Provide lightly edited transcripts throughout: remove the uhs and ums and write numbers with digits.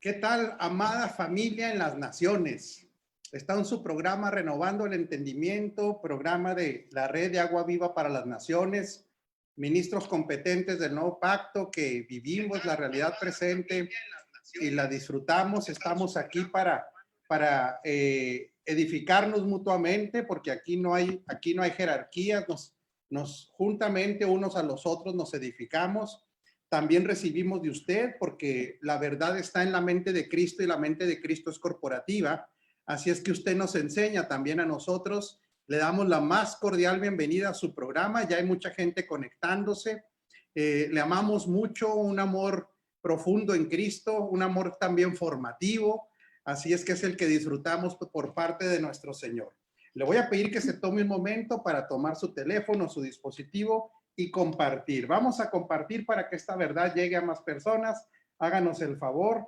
¿Qué tal, amada familia en las naciones? Está en su programa Renovando el Entendimiento, programa de la Red de Agua Viva para las Naciones, ministros competentes del nuevo pacto que vivimos la realidad presente y la disfrutamos. Estamos aquí para edificarnos mutuamente, porque aquí no hay jerarquías, nos juntamente unos a los otros nos edificamos. También recibimos de usted, porque la verdad está en la mente de Cristo y la mente de Cristo es corporativa. Así es que usted nos enseña también a nosotros. Le damos la más cordial bienvenida a su programa. Ya hay mucha gente conectándose. Le amamos mucho, un amor profundo en Cristo, un amor también formativo. Así es que es el que disfrutamos por parte de nuestro Señor. Le voy a pedir que se tome un momento para tomar su teléfono, su dispositivo y compartir. Vamos a compartir para que esta verdad llegue a más personas. Háganos el favor.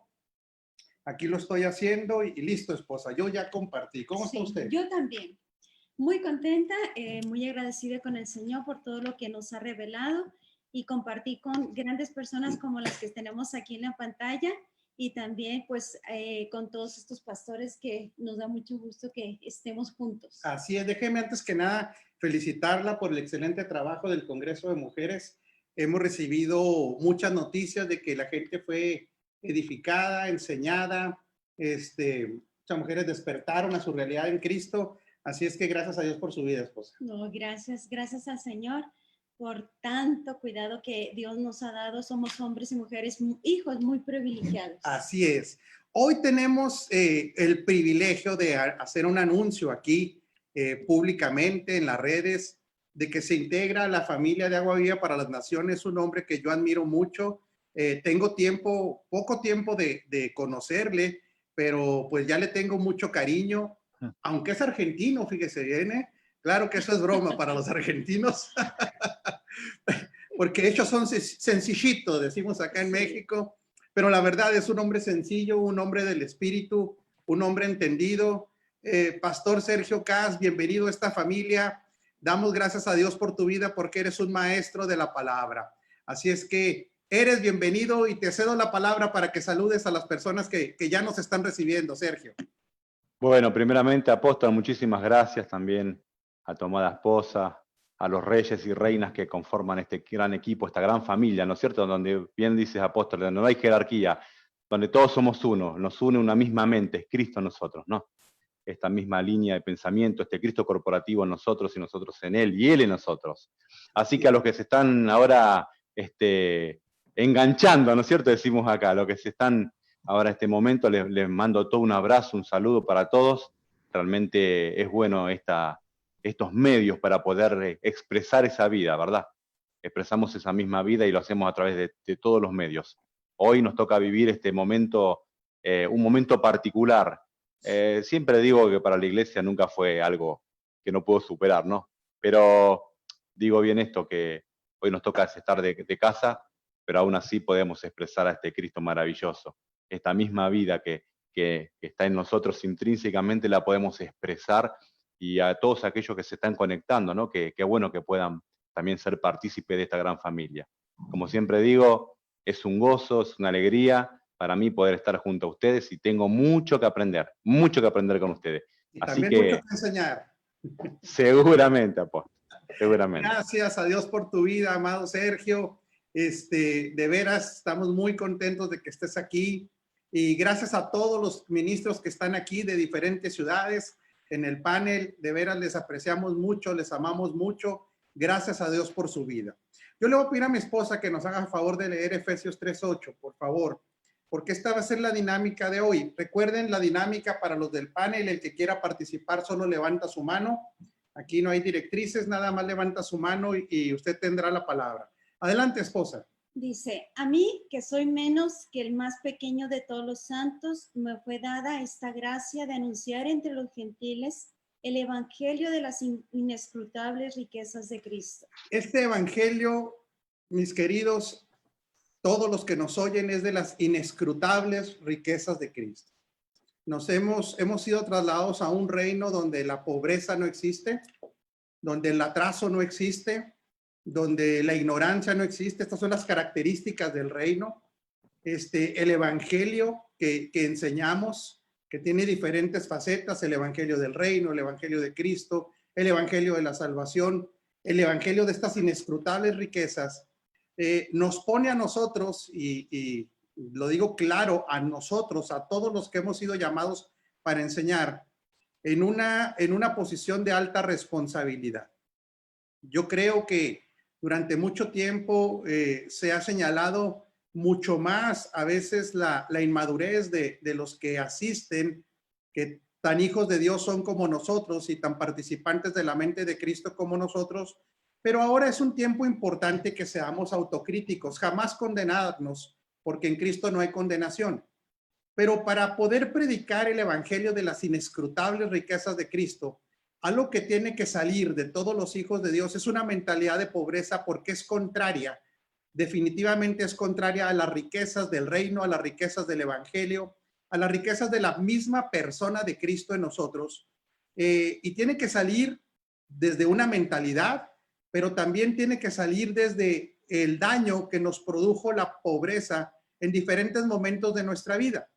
Aquí lo estoy haciendo y listo, esposa. Yo ya compartí. ¿Cómo está usted? Yo también. Muy contenta, muy agradecida con el Señor por todo lo que nos ha revelado y compartí con grandes personas como las que tenemos aquí en la pantalla y también pues con todos estos pastores que nos da mucho gusto que estemos juntos. Así es. Déjeme antes que nada felicitarla por el excelente trabajo del Congreso de Mujeres. Hemos recibido muchas noticias de que la gente fue edificada, enseñada, muchas mujeres despertaron a su realidad en Cristo. Así es que gracias a Dios por su vida, esposa. No, gracias al Señor por tanto cuidado que Dios nos ha dado. Somos hombres y mujeres, hijos muy privilegiados. Así es. Hoy tenemos el privilegio de hacer un anuncio aquí públicamente en las redes de que se integra a la familia de Agua Viva para las Naciones, un hombre que yo admiro mucho. Tengo poco tiempo de conocerle, pero pues ya le tengo mucho cariño, aunque es argentino, fíjese bien, claro que eso es broma para los argentinos, porque ellos son sencillitos, decimos acá en México, pero la verdad es un hombre sencillo, un hombre del espíritu, un hombre entendido. Pastor Sergio Cas, bienvenido a esta familia. Damos gracias a Dios por tu vida porque eres un maestro de la palabra. Así es que eres bienvenido y te cedo la palabra para que saludes a las personas que ya nos están recibiendo, Sergio. Bueno, primeramente, apóstol, muchísimas gracias también a tu amada esposa, a los reyes y reinas que conforman este gran equipo, esta gran familia, ¿no es cierto? Donde bien dices, apóstol, donde no hay jerarquía, donde todos somos uno, nos une una misma mente, es Cristo en nosotros, ¿no? Esta misma línea de pensamiento, este Cristo corporativo en nosotros y nosotros en Él, y Él en nosotros. Así que a los que se están ahora enganchando, ¿no es cierto? Decimos acá, a los que se están ahora en este momento, les mando todo un abrazo, un saludo para todos. Realmente es bueno estos medios para poder expresar esa vida, ¿verdad? Expresamos esa misma vida y lo hacemos a través de todos los medios. Hoy nos toca vivir este momento, un momento particular. Siempre digo que para la iglesia nunca fue algo que no puedo superar, ¿no? Pero digo bien esto, que hoy nos toca estar de casa, pero aún así podemos expresar a este Cristo maravilloso. Esta misma vida que está en nosotros intrínsecamente la podemos expresar, y a todos aquellos que se están conectando, ¿no? Qué bueno que puedan también ser partícipes de esta gran familia. Como siempre digo, es un gozo, es una alegría para mí poder estar junto a ustedes y tengo mucho que aprender con ustedes. Y así también que mucho que enseñar. Seguramente, apóstol, seguramente. Gracias a Dios por tu vida, amado Sergio. De veras, estamos muy contentos de que estés aquí. Y gracias a todos los ministros que están aquí de diferentes ciudades en el panel. De veras, les apreciamos mucho, les amamos mucho. Gracias a Dios por su vida. Yo le voy a pedir a mi esposa que nos haga el favor de leer Efesios 3:8, por favor, porque esta va a ser la dinámica de hoy. Recuerden la dinámica para los del panel. El que quiera participar solo levanta su mano. Aquí no hay directrices, nada más levanta su mano y usted tendrá la palabra. Adelante, esposa. Dice, a mí, que soy menos que el más pequeño de todos los santos, me fue dada esta gracia de anunciar entre los gentiles el evangelio de las inescrutables riquezas de Cristo. Este evangelio, mis queridos, todos los que nos oyen, es de las inescrutables riquezas de Cristo. Hemos sido trasladados a un reino donde la pobreza no existe, donde el atraso no existe, donde la ignorancia no existe. Estas son las características del reino. El evangelio que enseñamos, que tiene diferentes facetas: el evangelio del reino, el evangelio de Cristo, el evangelio de la salvación, el evangelio de estas inescrutables riquezas, nos pone a nosotros, y lo digo claro, a nosotros, a todos los que hemos sido llamados para enseñar, en una posición de alta responsabilidad. Yo creo que durante mucho tiempo se ha señalado mucho más a veces la inmadurez de los que asisten, que tan hijos de Dios son como nosotros y tan participantes de la mente de Cristo como nosotros, pero ahora es un tiempo importante que seamos autocríticos, jamás condenarnos, porque en Cristo no hay condenación. Pero para poder predicar el evangelio de las inescrutables riquezas de Cristo, algo que tiene que salir de todos los hijos de Dios es una mentalidad de pobreza, porque es contraria, definitivamente es contraria a las riquezas del reino, a las riquezas del evangelio, a las riquezas de la misma persona de Cristo en nosotros. Y tiene que salir desde una mentalidad, pero también tiene que salir desde el daño que nos produjo la pobreza en diferentes momentos de nuestra vida.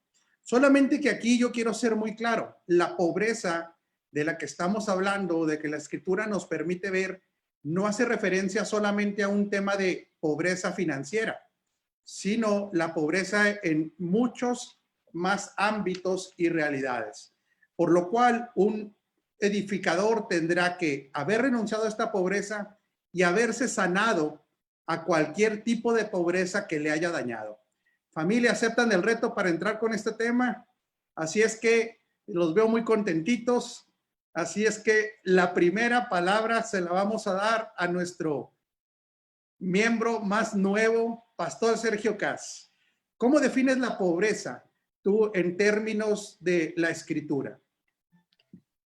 Solamente que aquí yo quiero ser muy claro: la pobreza de la que estamos hablando, de que la Escritura nos permite ver, no hace referencia solamente a un tema de pobreza financiera, sino la pobreza en muchos más ámbitos y realidades. Por lo cual, un edificador tendrá que haber renunciado a esta pobreza y haberse sanado a cualquier tipo de pobreza que le haya dañado. Familia, ¿aceptan el reto para entrar con este tema? Así es que los veo muy contentitos. Así es que la primera palabra se la vamos a dar a nuestro miembro más nuevo, Pastor Sergio Cas. ¿Cómo defines la pobreza tú en términos de la Escritura?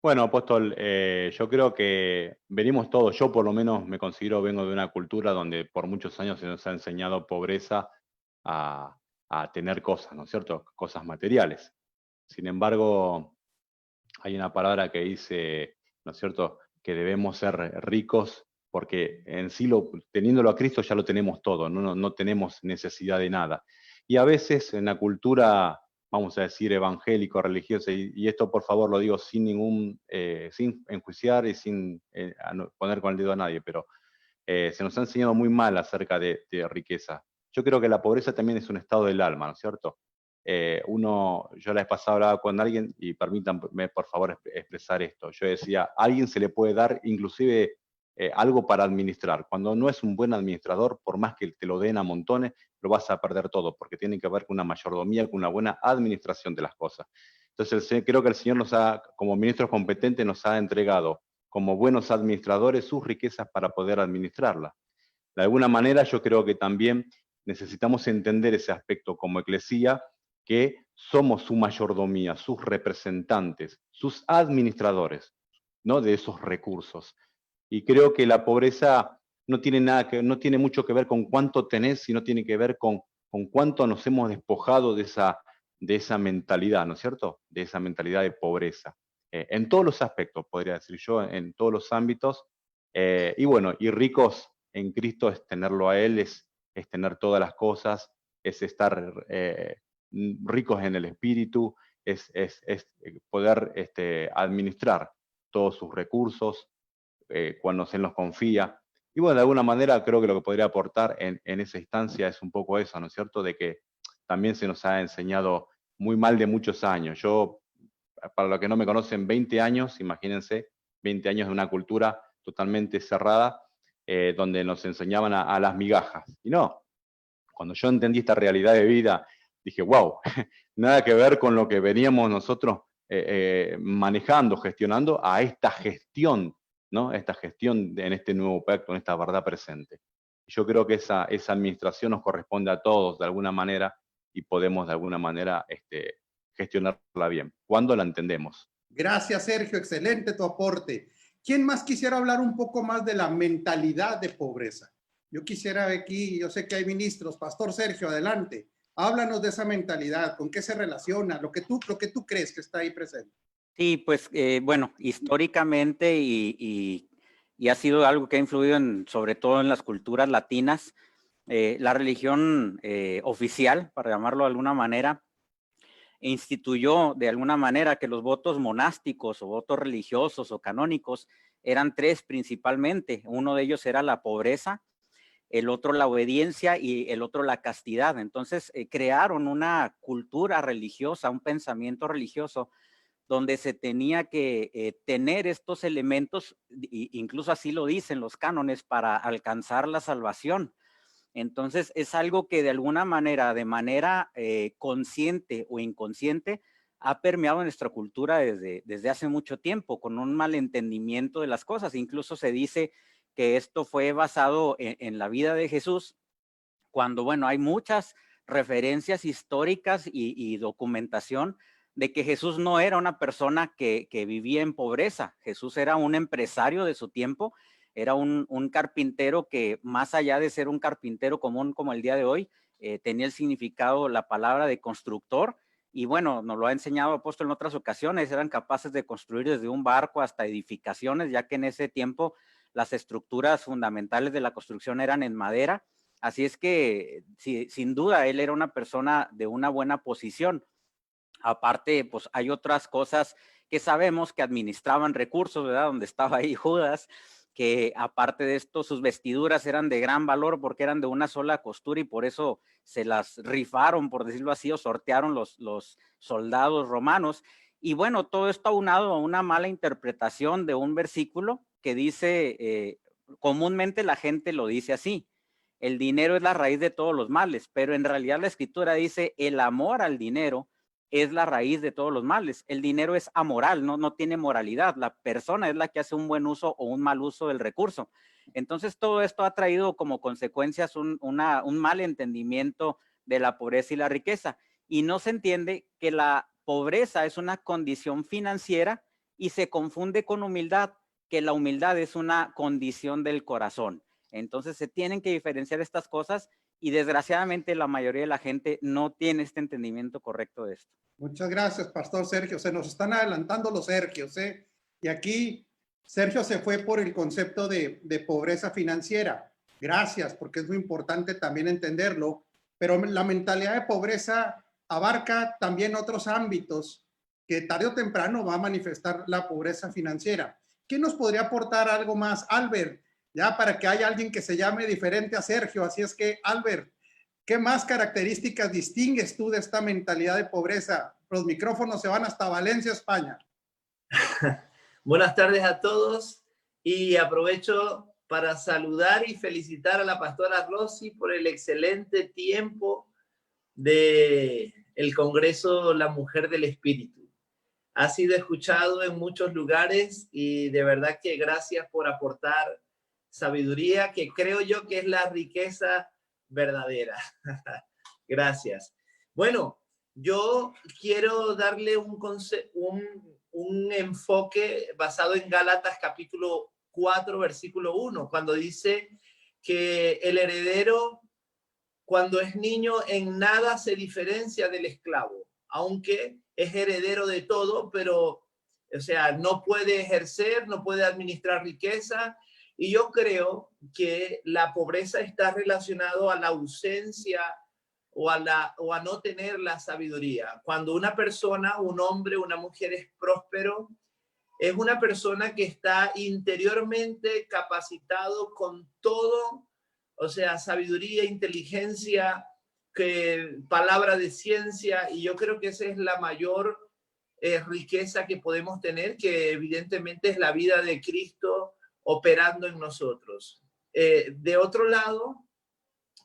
Bueno, apóstol, yo creo que venimos todos, yo por lo menos me considero, vengo de una cultura donde por muchos años se nos ha enseñado pobreza a tener cosas, ¿no es cierto? Cosas materiales. Sin embargo, hay una palabra que dice, ¿no es cierto?, que debemos ser ricos porque en sí, teniéndolo a Cristo, ya lo tenemos todo, no tenemos necesidad de nada. Y a veces en la cultura, vamos a decir, evangélico, religiosa, y esto por favor lo digo sin sin enjuiciar y sin poner con el dedo a nadie, pero se nos ha enseñado muy mal acerca de riqueza. Yo creo que la pobreza también es un estado del alma, ¿no es cierto? Yo la vez pasada hablaba con alguien, y permítanme por favor expresar esto. Yo decía, a alguien se le puede dar inclusive algo para administrar. Cuando no es un buen administrador, por más que te lo den a montones, lo vas a perder todo, porque tiene que ver con una mayordomía, con una buena administración de las cosas. Entonces creo que el Señor como ministros competentes, nos ha entregado como buenos administradores sus riquezas para poder administrarlas. De alguna manera yo creo que también necesitamos entender ese aspecto como eclesía, que somos su mayordomía, sus representantes, sus administradores, ¿no?, de esos recursos. Y creo que la pobreza no tiene mucho que ver con cuánto tenés, sino tiene que ver con cuánto nos hemos despojado de esa mentalidad, ¿no es cierto?, de esa mentalidad de pobreza. En todos los aspectos, podría decir yo, en todos los ámbitos. Y bueno, y ricos en Cristo es tenerlo a Él, es tener todas las cosas, es estar ricos en el espíritu, es poder administrar todos sus recursos cuando se nos confía. Y bueno, de alguna manera creo que lo que podría aportar en esa instancia es un poco eso, ¿no es cierto?, de que también se nos ha enseñado muy mal de muchos años. Yo, para los que no me conocen, 20 años, imagínense, 20 años de una cultura totalmente cerrada, donde nos enseñaban a las migajas. Y no, cuando yo entendí esta realidad de vida, dije, wow, nada que ver con lo que veníamos nosotros manejando, gestionando, a esta gestión, ¿no? Esta gestión en este nuevo pacto, en esta verdad presente. Yo creo que esa administración nos corresponde a todos de alguna manera y podemos de alguna manera gestionarla bien, cuando la entendemos. Gracias, Sergio. Excelente tu aporte. ¿Quién más quisiera hablar un poco más de la mentalidad de pobreza? Yo quisiera aquí, yo sé que hay ministros. Pastor Sergio, adelante. Háblanos de esa mentalidad, con qué se relaciona, lo que tú crees que está ahí presente. Sí, pues bueno, históricamente y ha sido algo que ha influido sobre todo en las culturas latinas, la religión oficial, para llamarlo de alguna manera, instituyó de alguna manera que los votos monásticos o votos religiosos o canónicos eran tres principalmente. Uno de ellos era la pobreza, el otro la obediencia y el otro la castidad. Entonces crearon una cultura religiosa, un pensamiento religioso donde se tenía que tener estos elementos, incluso así lo dicen los cánones, para alcanzar la salvación. Entonces es algo que de alguna manera, consciente o inconsciente, ha permeado en nuestra cultura desde hace mucho tiempo, con un malentendimiento de las cosas. Incluso se dice que esto fue basado en la vida de Jesús, cuando, bueno, hay muchas referencias históricas y documentación de que Jesús no era una persona que vivía en pobreza. Jesús era un empresario de su tiempo, era un carpintero que, más allá de ser un carpintero común como el día de hoy, tenía el significado, la palabra de constructor. Y bueno, nos lo ha enseñado Apóstol en otras ocasiones, eran capaces de construir desde un barco hasta edificaciones, ya que en ese tiempo las estructuras fundamentales de la construcción eran en madera. Así es que, sí, sin duda, él era una persona de una buena posición. Aparte, pues hay otras cosas que sabemos que administraban recursos, ¿verdad? Donde estaba ahí Judas, que aparte de esto, sus vestiduras eran de gran valor porque eran de una sola costura y por eso se las rifaron, por decirlo así, o sortearon los soldados romanos. Y bueno, todo esto aunado a una mala interpretación de un versículo que dice, comúnmente la gente lo dice así: el dinero es la raíz de todos los males, pero en realidad la escritura dice: el amor al dinero es la raíz de todos los males. El dinero es amoral, no tiene moralidad. La persona es la que hace un buen uso o un mal uso del recurso. Entonces, todo esto ha traído como consecuencias un mal entendimiento de la pobreza y la riqueza. Y no se entiende que la pobreza es una condición financiera y se confunde con humildad, que la humildad es una condición del corazón. Entonces, se tienen que diferenciar estas cosas y desgraciadamente la mayoría de la gente no tiene este entendimiento correcto de esto. Muchas gracias, Pastor Sergio. Se nos están adelantando los Sergios, ¿eh? Y aquí Sergio se fue por el concepto de pobreza financiera. Gracias, porque es muy importante también entenderlo. Pero la mentalidad de pobreza abarca también otros ámbitos que tarde o temprano va a manifestar la pobreza financiera. ¿Quién nos podría aportar algo más? Albert, ya para que haya alguien que se llame diferente a Sergio. Así es que, Albert, ¿qué más características distingues tú de esta mentalidad de pobreza? Los micrófonos se van hasta Valencia, España. Buenas tardes a todos y aprovecho para saludar y felicitar a la pastora Rosy por el excelente tiempo del Congreso La Mujer del Espíritu. Ha sido escuchado en muchos lugares y de verdad que gracias por aportar sabiduría, que creo yo que es la riqueza verdadera. Gracias. Bueno, yo quiero darle un enfoque basado en Gálatas capítulo 4, versículo 1, cuando dice que el heredero, cuando es niño, en nada se diferencia del esclavo, aunque es heredero de todo, pero, o sea, no puede ejercer, no puede administrar riqueza. Y yo creo que la pobreza está relacionado a la ausencia o a no tener la sabiduría. Cuando una persona, un hombre, una mujer es próspero, es una persona que está interiormente capacitado con todo, o sea, sabiduría, inteligencia, palabra de ciencia, y yo creo que esa es la mayor riqueza que podemos tener, que evidentemente es la vida de Cristo operando en nosotros. De otro lado,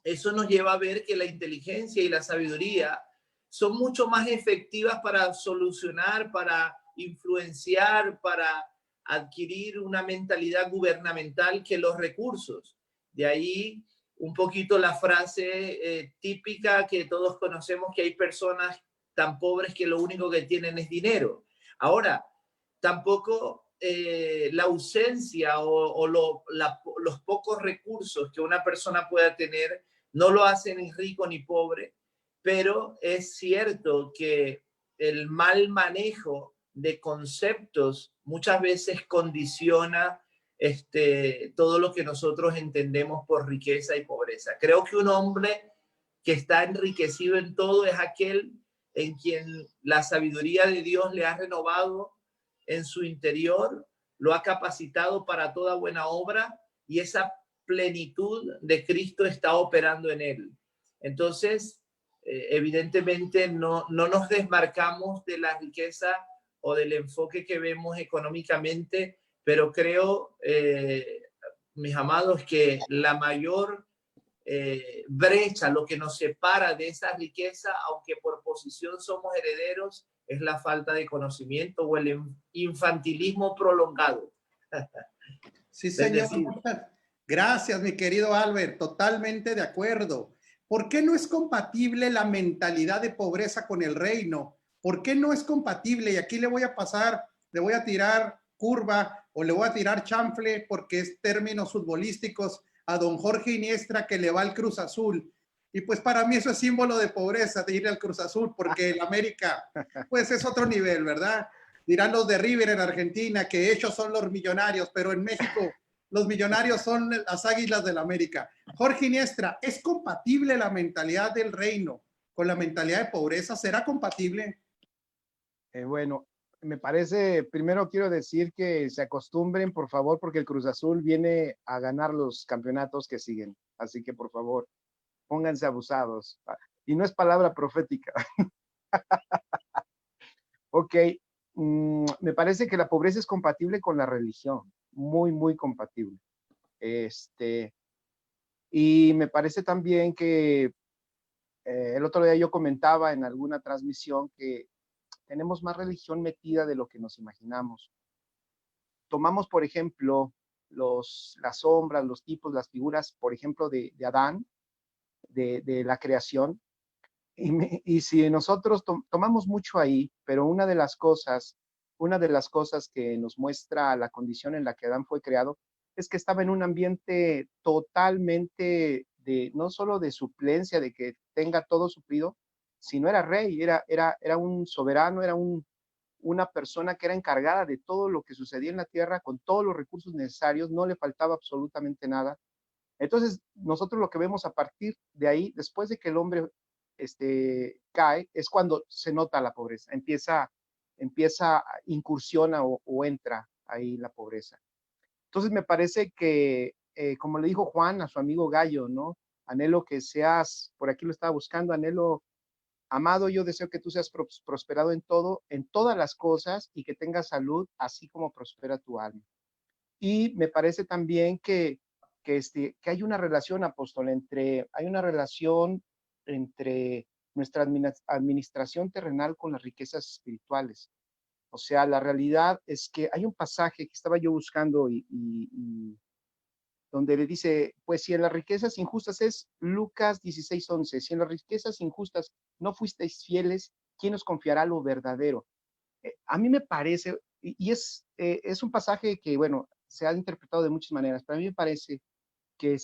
eso nos lleva a ver que la inteligencia y la sabiduría son mucho más efectivas para solucionar, para influenciar, para adquirir una mentalidad gubernamental que los recursos. De ahí un poquito la frase típica que todos conocemos, que hay personas tan pobres que lo único que tienen es dinero. Ahora, tampoco la ausencia los pocos recursos que una persona pueda tener no lo hacen ni rico ni pobre, pero es cierto que el mal manejo de conceptos muchas veces condiciona todo lo que nosotros entendemos por riqueza y pobreza. Creo que un hombre que está enriquecido en todo es aquel en quien la sabiduría de Dios le ha renovado en su interior, lo ha capacitado para toda buena obra y esa plenitud de Cristo está operando en él. Entonces, evidentemente no nos desmarcamos de la riqueza o del enfoque que vemos económicamente, pero creo, mis amados, que la mayor brecha, lo que nos separa de esa riqueza, aunque por posición somos herederos, es la falta de conocimiento o el infantilismo prolongado. Sí, señor. Gracias, mi querido Albert. Totalmente de acuerdo. ¿Por qué no es compatible la mentalidad de pobreza con el reino? ¿Por qué no es compatible? Y aquí le voy a pasar, le voy a tirar curva o le voy a tirar chanfle porque es términos futbolísticos a don Jorge Iniestra que le va al Cruz Azul. Y pues para mí eso es símbolo de pobreza, de ir al Cruz Azul, porque el América pues es otro nivel, ¿verdad? Dirán los de River en Argentina que ellos son los millonarios, pero en México los millonarios son las Águilas del América. Jorge Iniestra, ¿es compatible la mentalidad del reino con la mentalidad de pobreza? ¿Será compatible? Bueno, me parece, primero quiero decir que se acostumbren, por favor, porque el Cruz Azul viene a ganar los campeonatos que siguen. Así que, por favor, pónganse abusados. Y no es palabra profética. Ok, me parece que la pobreza es compatible con la religión. Muy, muy compatible. Y me parece también que el otro día yo comentaba en alguna transmisión que tenemos más religión metida de lo que nos imaginamos. Tomamos, por ejemplo, las sombras, los tipos, las figuras, por ejemplo, de Adán, de la creación, y si nosotros tomamos mucho ahí, pero una de las cosas que nos muestra la condición en la que Adán fue creado es que estaba en un ambiente totalmente no solo de suplencia, de que tenga todo suplido, sino era rey, era un soberano, era una persona que era encargada de todo lo que sucedía en la tierra, con todos los recursos necesarios, no le faltaba absolutamente nada. Entonces, nosotros lo que vemos a partir de ahí, después de que el hombre cae, es cuando se nota la pobreza, incursiona o entra ahí la pobreza. Entonces, me parece que, como le dijo Juan a su amigo Gallo, ¿no? Anhelo que seas, por aquí lo estaba buscando, anhelo, amado, yo deseo que tú seas prosperado en todo, en todas las cosas y que tengas salud, así como prospera tu alma. Y me parece también que hay una relación, apóstol, hay una relación entre nuestra administración terrenal con las riquezas espirituales. O sea, la realidad es que hay un pasaje que estaba yo buscando y donde le dice, pues si en las riquezas injustas, es Lucas 16:11, si en las riquezas injustas no fuisteis fieles, ¿quién os confiará lo verdadero? A mí me parece, y es un pasaje que, bueno, se ha interpretado de muchas maneras, pero a mí me parece que,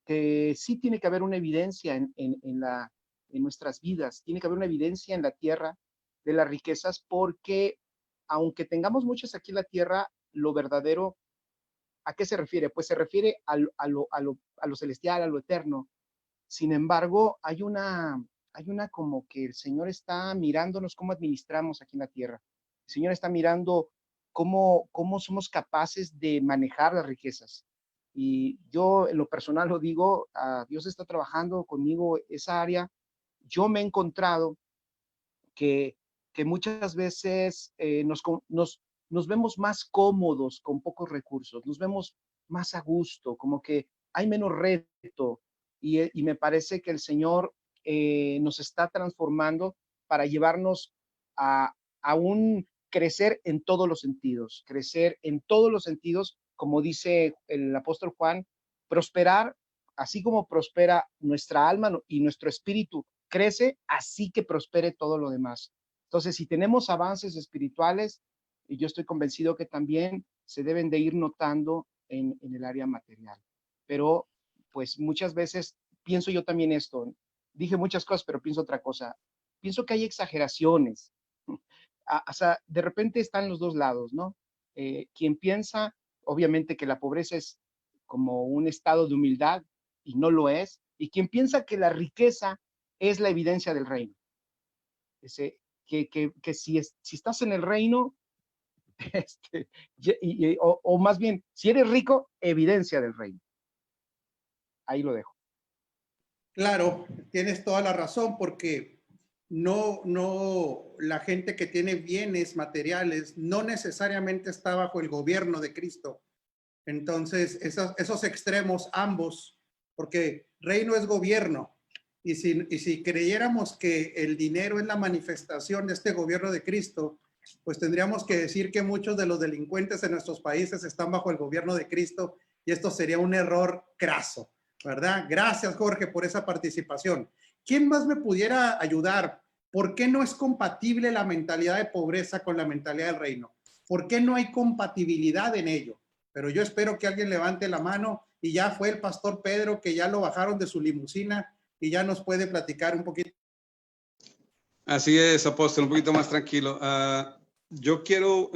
que sí tiene que haber una evidencia en nuestras vidas, tiene que haber una evidencia en la tierra de las riquezas, porque aunque tengamos muchas aquí en la tierra, lo verdadero, ¿a qué se refiere? Pues se refiere a lo celestial, a lo eterno. Sin embargo, hay una como que el Señor está mirándonos cómo administramos aquí en la tierra. El Señor está mirando cómo somos capaces de manejar las riquezas. Y yo en lo personal lo digo, Dios está trabajando conmigo esa área. Yo me he encontrado que muchas veces nos vemos más cómodos con pocos recursos, nos vemos más a gusto, como que hay menos reto. Y me parece que el Señor nos está transformando para llevarnos a un crecer en todos los sentidos, como dice el apóstol Juan, prosperar así como prospera nuestra alma y nuestro espíritu crece, así que prospere todo lo demás. Entonces, si tenemos avances espirituales, y yo estoy convencido que también se deben de ir notando en el área material. Pero, pues muchas veces pienso yo también esto. Dije muchas cosas, pero pienso otra cosa. Pienso que hay exageraciones. O sea, de repente están los dos lados, ¿no? Quien piensa, obviamente, que la pobreza es como un estado de humildad y no lo es, y quien piensa que la riqueza es la evidencia del reino. Que si estás en el reino, o más bien, si eres rico, evidencia del reino. Ahí lo dejo. Claro, tienes toda la razón, porque la gente que tiene bienes materiales no necesariamente está bajo el gobierno de Cristo. Entonces, esos extremos ambos, porque reino es gobierno, y si creyéramos que el dinero es la manifestación de este gobierno de Cristo, pues tendríamos que decir que muchos de los delincuentes en nuestros países están bajo el gobierno de Cristo, y esto sería un error craso, ¿verdad? Gracias, Jorge, por esa participación. ¿Quién más me pudiera ayudar? ¿Por qué no es compatible la mentalidad de pobreza con la mentalidad del reino? ¿Por qué no hay compatibilidad en ello? Pero yo espero que alguien levante la mano, y ya fue el pastor Pedro, que ya lo bajaron de su limusina y ya nos puede platicar un poquito. Así es, apóstol, un poquito más tranquilo. Yo quiero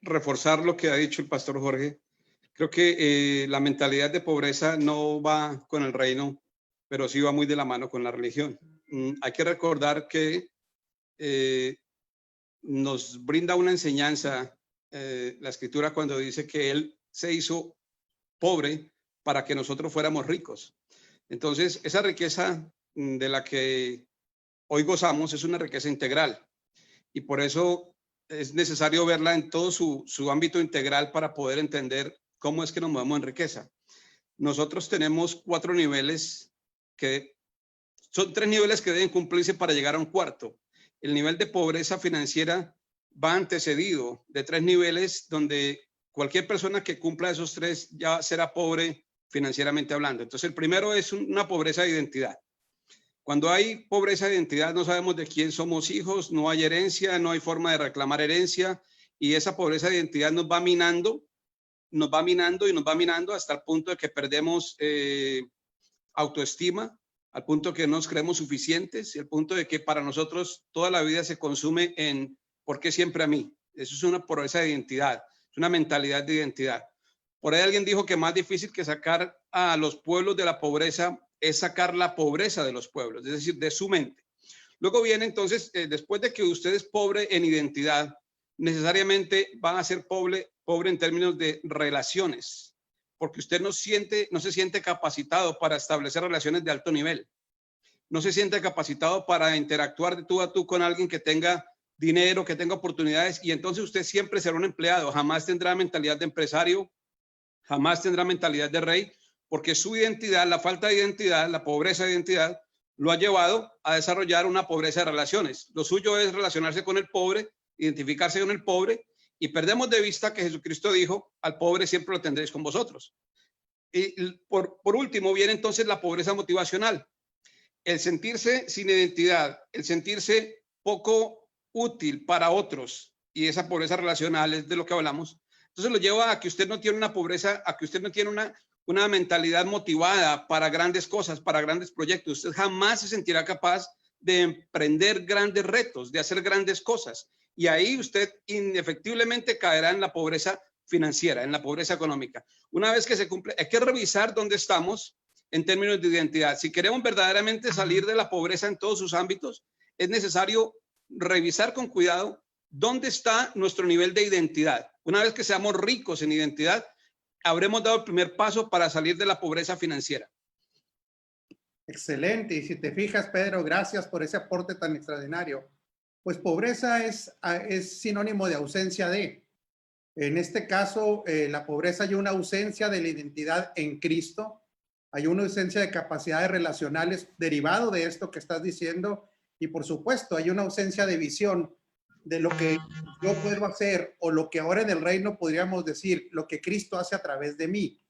reforzar lo que ha dicho el pastor Jorge. Creo que la mentalidad de pobreza no va con el reino, pero sí va muy de la mano con la religión. Hay que recordar que nos brinda una enseñanza la escritura cuando dice que él se hizo pobre para que nosotros fuéramos ricos. Entonces, esa riqueza de la que hoy gozamos es una riqueza integral, y por eso es necesario verla en todo su ámbito integral para poder entender cómo es que nos movemos en riqueza. Nosotros tenemos 4 niveles, que son 3 niveles que deben cumplirse para llegar a un cuarto. El nivel de pobreza financiera va antecedido de 3 niveles donde cualquier persona que cumpla esos 3 ya será pobre financieramente hablando. Entonces, el primero es una pobreza de identidad. Cuando hay pobreza de identidad, no sabemos de quién somos hijos, no hay herencia, no hay forma de reclamar herencia, y esa pobreza de identidad nos va minando hasta el punto de que perdemos autoestima, al punto de que no nos creemos suficientes, y al punto de que para nosotros toda la vida se consume en ¿por qué siempre a mí? Eso es una pobreza de identidad, es una mentalidad de identidad. Por ahí alguien dijo que más difícil que sacar a los pueblos de la pobreza es sacar la pobreza de los pueblos, es decir, de su mente. Luego viene entonces, después de que usted es pobre en identidad, necesariamente van a ser pobre en términos de relaciones, porque usted no se siente capacitado para establecer relaciones de alto nivel. No se siente capacitado para interactuar de tú a tú con alguien que tenga dinero, que tenga oportunidades, y entonces usted siempre será un empleado, jamás tendrá mentalidad de empresario, jamás tendrá mentalidad de rey, porque su identidad, la falta de identidad, la pobreza de identidad, lo ha llevado a desarrollar una pobreza de relaciones. Lo suyo es relacionarse con el pobre, identificarse con el pobre, y perdemos de vista que Jesucristo dijo, al pobre siempre lo tendréis con vosotros. Y por último viene entonces la pobreza motivacional. El sentirse sin identidad, el sentirse poco útil para otros, y esa pobreza relacional es de lo que hablamos. Entonces lo lleva a que usted no tiene una pobreza, a que usted no tiene una mentalidad motivada para grandes cosas, para grandes proyectos. Usted jamás se sentirá capaz de emprender grandes retos, de hacer grandes cosas. Y ahí usted indefectiblemente caerá en la pobreza financiera, en la pobreza económica. Una vez que se cumple, hay que revisar dónde estamos en términos de identidad. Si queremos verdaderamente salir de la pobreza en todos sus ámbitos, es necesario revisar con cuidado dónde está nuestro nivel de identidad. Una vez que seamos ricos en identidad, habremos dado el primer paso para salir de la pobreza financiera. Excelente. Y si te fijas, Pedro, gracias por ese aporte tan extraordinario. Pues pobreza es sinónimo de ausencia de. En este caso, la pobreza hay una ausencia de la identidad en Cristo. Hay una ausencia de capacidades relacionales derivado de esto que estás diciendo. Y por supuesto, hay una ausencia de visión de lo que yo puedo hacer, o lo que ahora en el reino podríamos decir, lo que Cristo hace a través de mí.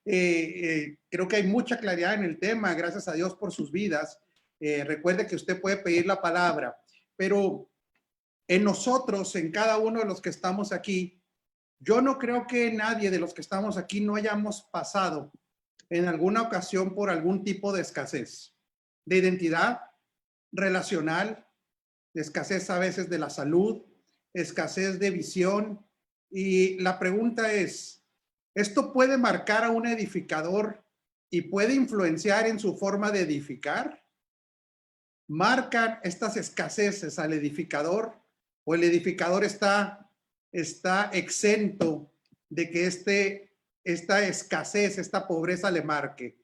Creo que hay mucha claridad en el tema, gracias a Dios por sus vidas. Recuerde que usted puede pedir la palabra, pero en nosotros, en cada uno de los que estamos aquí, yo no creo que nadie de los que estamos aquí no hayamos pasado en alguna ocasión por algún tipo de escasez de identidad relacional, de escasez a veces de la salud, escasez de visión. Y la pregunta es, ¿esto puede marcar a un edificador y puede influenciar en su forma de edificar? ¿Marcan estas escaseces al edificador o el edificador está exento de que esta escasez, esta pobreza le marque?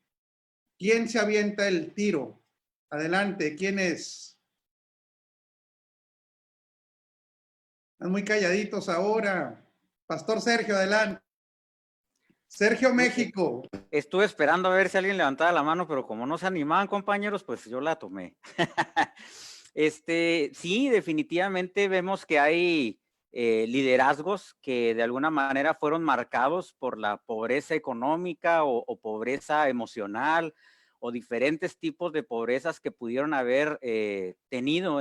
¿Quién se avienta el tiro? Adelante, ¿quién es? Están muy calladitos ahora. Pastor Sergio, adelante. Sergio, México. Estuve esperando a ver si alguien levantaba la mano, pero como no se animaban, compañeros, pues yo la tomé. Sí, definitivamente vemos que hay liderazgos que de alguna manera fueron marcados por la pobreza económica o pobreza emocional o diferentes tipos de pobrezas que pudieron haber tenido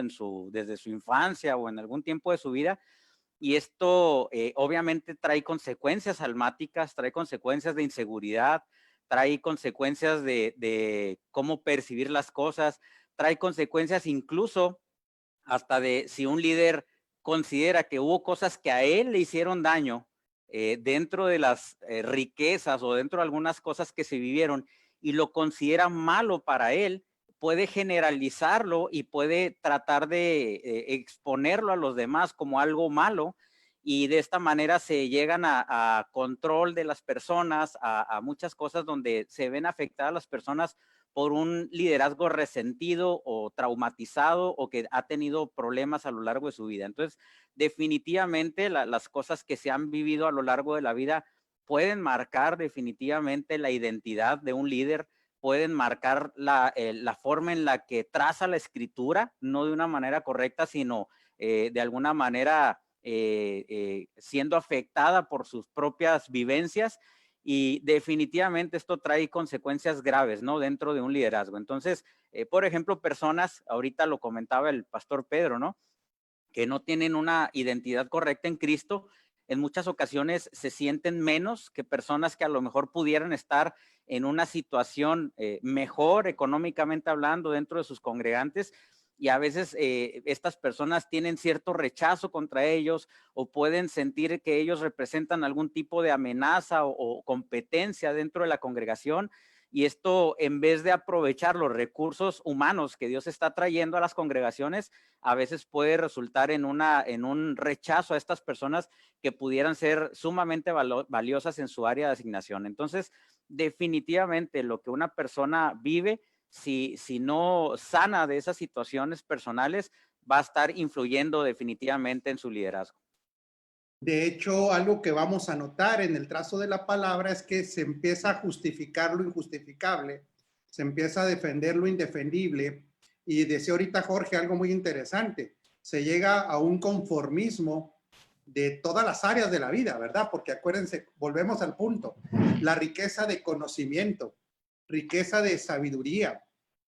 desde su infancia o en algún tiempo de su vida. Y esto obviamente trae consecuencias almáticas, trae consecuencias de inseguridad, trae consecuencias de cómo percibir las cosas, trae consecuencias incluso hasta de si un líder considera que hubo cosas que a él le hicieron daño dentro de las riquezas o dentro de algunas cosas que se vivieron y lo considera malo para él, puede generalizarlo y puede tratar de exponerlo a los demás como algo malo, y de esta manera se llegan a control de las personas, a muchas cosas donde se ven afectadas las personas por un liderazgo resentido o traumatizado o que ha tenido problemas a lo largo de su vida. Entonces, definitivamente las cosas que se han vivido a lo largo de la vida pueden marcar definitivamente la identidad de un líder, pueden marcar la forma en la que traza la escritura, no de una manera correcta, sino de alguna manera siendo afectada por sus propias vivencias, y definitivamente esto trae consecuencias graves, ¿no? Dentro de un liderazgo. Entonces, por ejemplo, personas, ahorita lo comentaba el pastor Pedro, ¿no? Que no tienen una identidad correcta en Cristo, en muchas ocasiones se sienten menos que personas que a lo mejor pudieran estar en una situación mejor económicamente hablando dentro de sus congregantes, y a veces estas personas tienen cierto rechazo contra ellos o pueden sentir que ellos representan algún tipo de amenaza o competencia dentro de la congregación. Y esto, en vez de aprovechar los recursos humanos que Dios está trayendo a las congregaciones, a veces puede resultar en un rechazo a estas personas que pudieran ser sumamente valiosas en su área de asignación. Entonces, definitivamente lo que una persona vive, si no sana de esas situaciones personales, va a estar influyendo definitivamente en su liderazgo. De hecho, algo que vamos a notar en el trazo de la palabra es que se empieza a justificar lo injustificable, se empieza a defender lo indefendible, y decía ahorita Jorge algo muy interesante, se llega a un conformismo de todas las áreas de la vida, ¿verdad? Porque acuérdense, volvemos al punto, la riqueza de conocimiento, riqueza de sabiduría,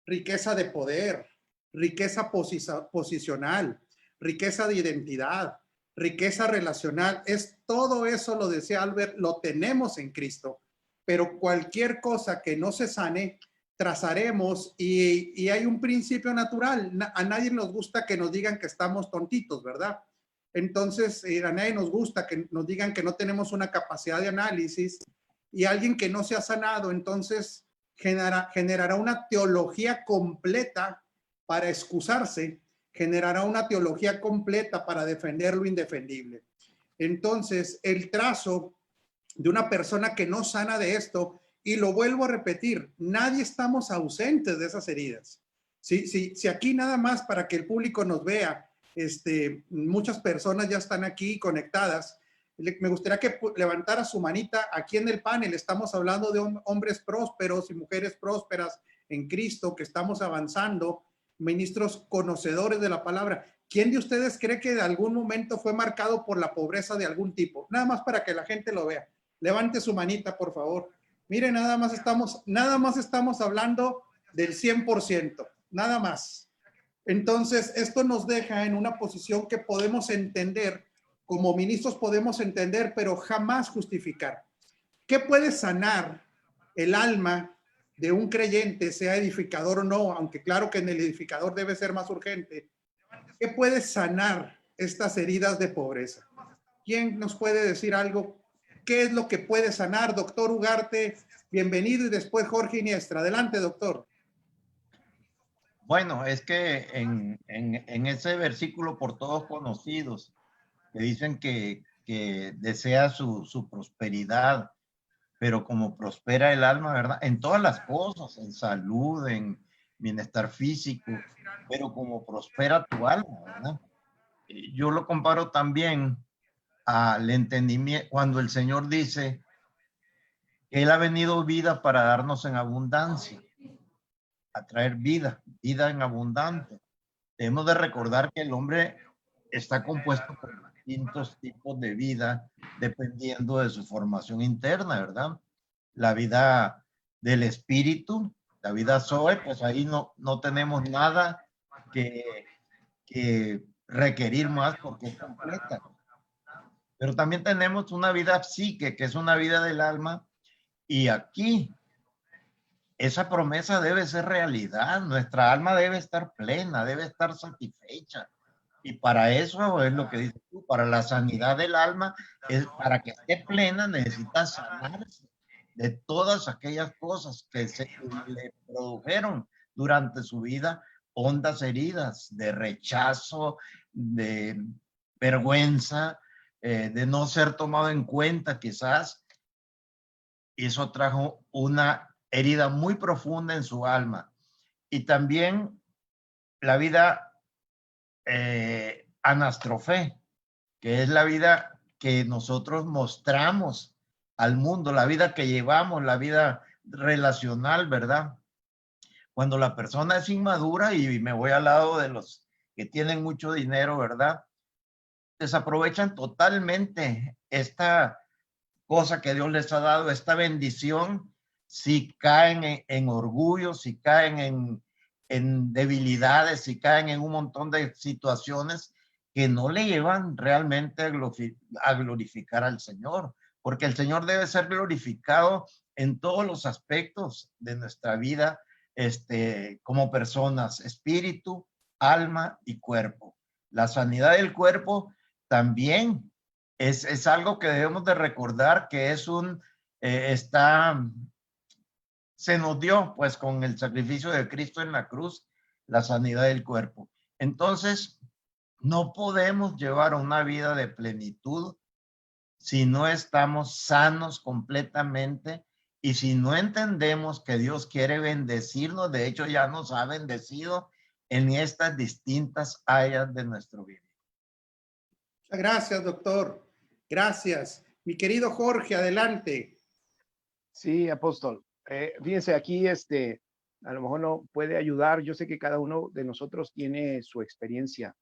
riqueza de poder, riqueza posicional, riqueza de identidad, riqueza relacional, es todo eso, lo decía Albert, lo tenemos en Cristo, pero cualquier cosa que no se sane, trazaremos, y hay un principio natural, a nadie nos gusta que nos digan que estamos tontitos, ¿verdad? Entonces, a nadie nos gusta que nos digan que no tenemos una capacidad de análisis, y alguien que no se ha sanado, entonces generará una teología completa para excusarse, generará una teología completa para defender lo indefendible. Entonces, el trazo de una persona que no sana de esto, y lo vuelvo a repetir, nadie estamos ausentes de esas heridas. Si aquí nada más para que el público nos vea, muchas personas ya están aquí conectadas, me gustaría que levantara su manita. Aquí en el panel estamos hablando de hombres prósperos y mujeres prósperas en Cristo, que estamos avanzando, ministros conocedores de la palabra. ¿Quién de ustedes cree que de algún momento fue marcado por la pobreza de algún tipo? Nada más para que la gente lo vea. Levante su manita, por favor. Mire, nada más estamos hablando del 100%, nada más. Entonces, esto nos deja en una posición que podemos entender, como ministros podemos entender, pero jamás justificar. ¿Qué puede sanar el alma de un creyente, sea edificador o no? Aunque claro que en el edificador debe ser más urgente. ¿Qué puede sanar estas heridas de pobreza? ¿Quién nos puede decir algo? ¿Qué es lo que puede sanar? Doctor Ugarte, bienvenido, y después Jorge Iniestra. Adelante, doctor. Bueno, es que en ese versículo por todos conocidos, que dicen que desea su prosperidad, pero como prospera el alma, ¿verdad? En todas las cosas, en salud, en bienestar físico, pero como prospera tu alma, ¿verdad? Yo lo comparo también al entendimiento, cuando el Señor dice que Él ha venido vida para darnos en abundancia, a traer vida, vida en abundante. Debemos de recordar que el hombre está compuesto por distintos tipos de vida dependiendo de su formación interna, ¿verdad? La vida del espíritu, la vida Zoe, pues ahí no tenemos nada que requerir más porque es completa. Pero también tenemos una vida psique, que es una vida del alma, y aquí esa promesa debe ser realidad. Nuestra alma debe estar plena, debe estar satisfecha. Y para eso es lo que dices tú, para la sanidad del alma, es para que esté plena necesita sanarse de todas aquellas cosas que se le produjeron durante su vida, hondas heridas de rechazo, de vergüenza, de no ser tomado en cuenta quizás. Y eso trajo una herida muy profunda en su alma. Y también la vida anastrofé, que es la vida que nosotros mostramos al mundo, la vida que llevamos, la vida relacional, ¿verdad? Cuando la persona es inmadura, y me voy al lado de los que tienen mucho dinero, ¿verdad? Desaprovechan totalmente esta cosa que Dios les ha dado, esta bendición, si caen en orgullo, si caen en debilidades, si caen en un montón de situaciones que no le llevan realmente a glorificar al Señor, porque el Señor debe ser glorificado en todos los aspectos de nuestra vida, como personas, espíritu, alma y cuerpo. La sanidad del cuerpo también es algo que debemos de recordar, que es se nos dio pues con el sacrificio de Cristo en la cruz, la sanidad del cuerpo. Entonces, no podemos llevar una vida de plenitud si no estamos sanos completamente y si no entendemos que Dios quiere bendecirnos. De hecho, ya nos ha bendecido en estas distintas áreas de nuestro vida. Gracias, doctor. Gracias. Mi querido Jorge, adelante. Sí, apóstol. Fíjense, aquí a lo mejor no puede ayudar. Yo sé que cada uno de nosotros tiene su experiencia.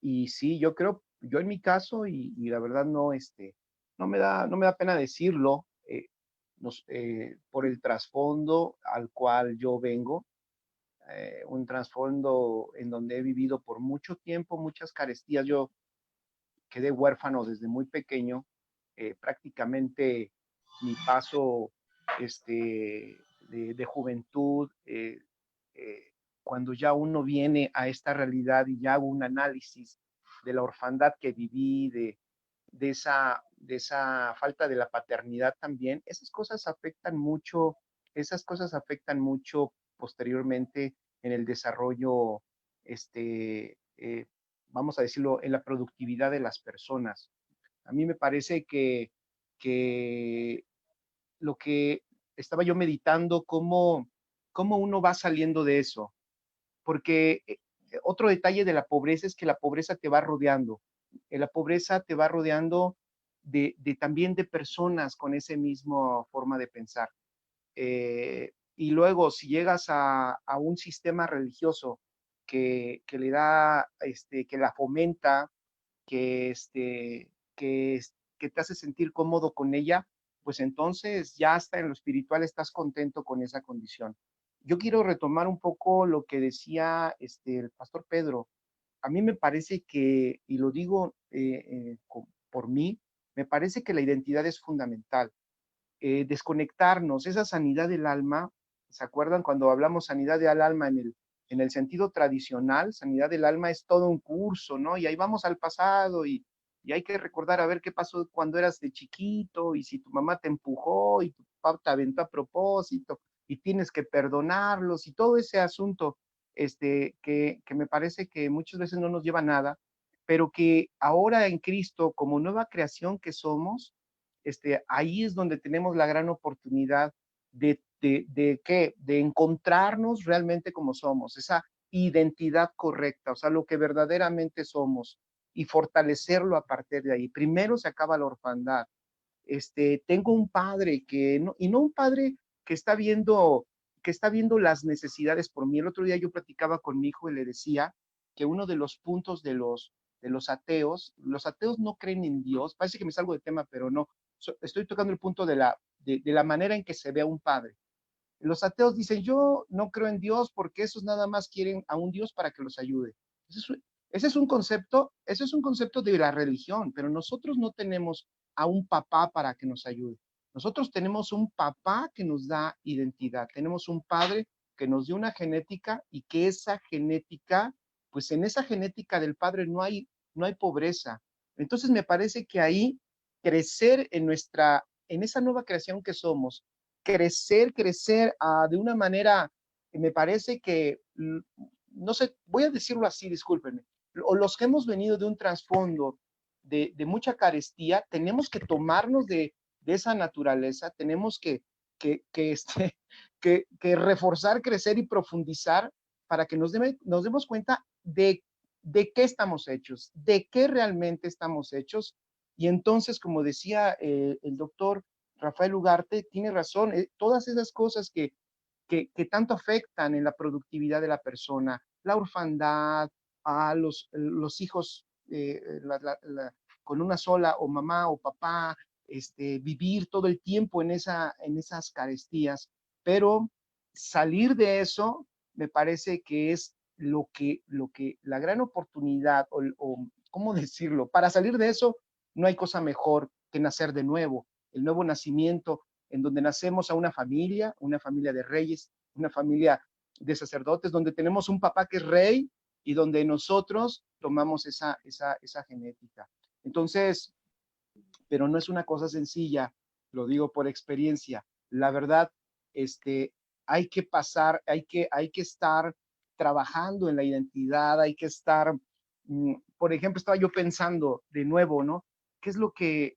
Y sí, yo creo, yo en mi caso, y la verdad no me da pena decirlo, por el trasfondo al cual yo vengo, un trasfondo en donde he vivido por mucho tiempo, muchas carestías. Yo quedé huérfano desde muy pequeño, prácticamente mi paso de juventud, cuando ya uno viene a esta realidad y ya hago un análisis de la orfandad que viví, de esa falta de la paternidad también, esas cosas afectan mucho posteriormente en el desarrollo, vamos a decirlo, en la productividad de las personas. A mí me parece que lo que estaba yo meditando, cómo uno va saliendo de eso, porque otro detalle de la pobreza es que la pobreza te va rodeando, la pobreza te va rodeando también de personas con esa misma forma de pensar. Y luego, si llegas a un sistema religioso que le da, que la fomenta, que, que te hace sentir cómodo con ella, pues entonces ya hasta en lo espiritual estás contento con esa condición. Yo quiero retomar un poco lo que decía el pastor Pedro. A mí me parece que, y lo digo por mí, me parece que la identidad es fundamental. Desconectarnos, esa sanidad del alma, ¿se acuerdan cuando hablamos sanidad del alma en el sentido tradicional? Sanidad del alma es todo un curso, ¿no? Y ahí vamos al pasado y hay que recordar a ver qué pasó cuando eras de chiquito y si tu mamá te empujó y tu papá te aventó a propósito y tienes que perdonarlos y todo ese asunto que me parece que muchas veces no nos lleva a nada, pero que ahora en Cristo, como nueva creación que somos, ahí es donde tenemos la gran oportunidad de encontrarnos realmente como somos, esa identidad correcta, o sea, lo que verdaderamente somos y fortalecerlo a partir de ahí. Primero se acaba la orfandad. Tengo un padre y no un padre que está viendo las necesidades por mí. El otro día yo platicaba con mi hijo y le decía que uno de los puntos de los ateos no creen en Dios. Parece que me salgo de tema, pero no. Estoy tocando el punto de la manera en que se ve a un padre. Los ateos dicen, yo no creo en Dios porque esos nada más quieren a un Dios para que los ayude. Ese es un concepto de la religión, pero nosotros no tenemos a un papá para que nos ayude. Nosotros tenemos un papá que nos da identidad, tenemos un padre que nos dio una genética y que esa genética, pues en esa genética del padre no hay pobreza. Entonces me parece que ahí crecer en esa nueva creación que somos, crecer de una manera, me parece que, no sé, voy a decirlo así, discúlpenme, o los que hemos venido de un trasfondo de mucha carestía, tenemos que tomarnos de esa naturaleza, tenemos que reforzar, crecer y profundizar para que nos demos cuenta de qué estamos hechos, de qué realmente estamos hechos. Y entonces, como decía el doctor Rafael Ugarte, tiene razón, todas esas cosas que tanto afectan en la productividad de la persona, la orfandad, a los hijos con una sola o mamá o papá, vivir todo el tiempo en esas carestías, pero salir de eso me parece que es lo que la gran oportunidad o ¿cómo decirlo? Para salir de eso no hay cosa mejor que nacer de nuevo, el nuevo nacimiento en donde nacemos a una familia de reyes, una familia de sacerdotes, donde tenemos un papá que es rey y donde nosotros tomamos esa genética. Entonces, pero no es una cosa sencilla, lo digo por experiencia. La verdad, hay que pasar, hay que estar trabajando en la identidad, hay que estar, por ejemplo, estaba yo pensando de nuevo, ¿no? ¿Qué es lo que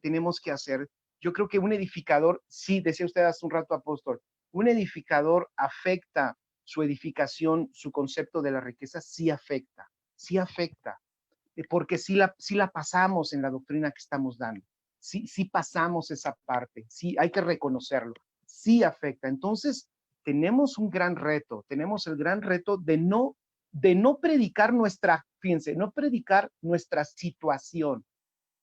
tenemos que hacer? Yo creo que un edificador, sí, decía usted hace un rato, apóstol, un edificador afecta su edificación, su concepto de la riqueza, sí afecta, porque sí la pasamos en la doctrina que estamos dando, sí pasamos esa parte, sí hay que reconocerlo, sí afecta. Entonces, tenemos un gran reto, tenemos el gran reto de no predicar no predicar nuestra situación,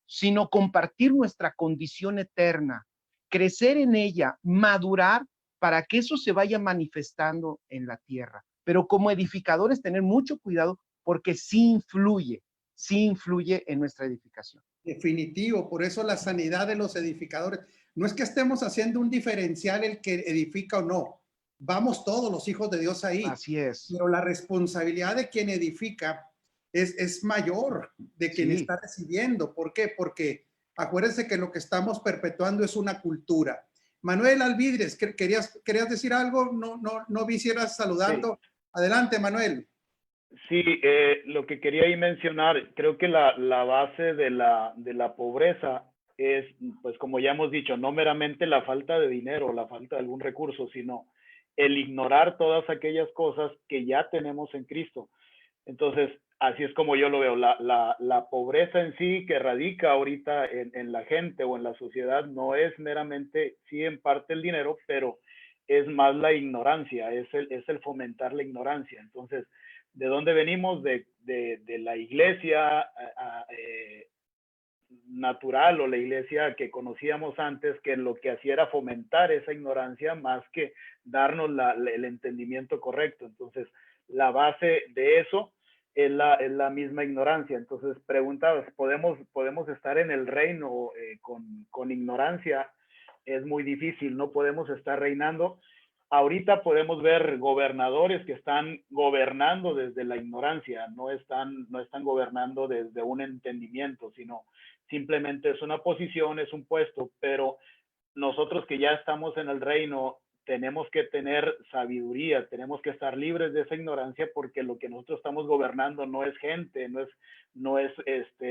sino compartir nuestra condición eterna, crecer en ella, madurar para que eso se vaya manifestando en la tierra. Pero como edificadores, tener mucho cuidado porque sí influye en nuestra edificación. Definitivo, por eso la sanidad de los edificadores. No es que estemos haciendo un diferencial el que edifica o no. Vamos todos los hijos de Dios ahí. Así es. Pero la responsabilidad de quien edifica es mayor de quien está recibiendo. ¿Por qué? Porque acuérdense que lo que estamos perpetuando es una cultura. Manuel Alvidres, ¿querías decir algo? No visieras saludando. Sí. Adelante, Manuel. Sí, lo que quería ahí mencionar, creo que la base de la pobreza es, pues como ya hemos dicho, no meramente la falta de dinero, la falta de algún recurso, sino el ignorar todas aquellas cosas que ya tenemos en Cristo. Entonces, así es como yo lo veo. La pobreza en sí que radica ahorita en la gente o en la sociedad no es meramente, sí en parte el dinero, pero es más la ignorancia, es el fomentar la ignorancia. Entonces, ¿de dónde venimos? De la iglesia, natural o la iglesia que conocíamos antes, que lo que hacía era fomentar esa ignorancia más que darnos el entendimiento correcto. Entonces, la base de eso es la misma ignorancia. Entonces, preguntabas, ¿podemos estar en el reino con ignorancia? Es muy difícil, no podemos estar reinando. Ahorita podemos ver gobernadores que están gobernando desde la ignorancia, no están gobernando desde un entendimiento, sino simplemente es una posición, es un puesto, pero nosotros que ya estamos en el reino tenemos que tener sabiduría, tenemos que estar libres de esa ignorancia, porque lo que nosotros estamos gobernando no es gente, no es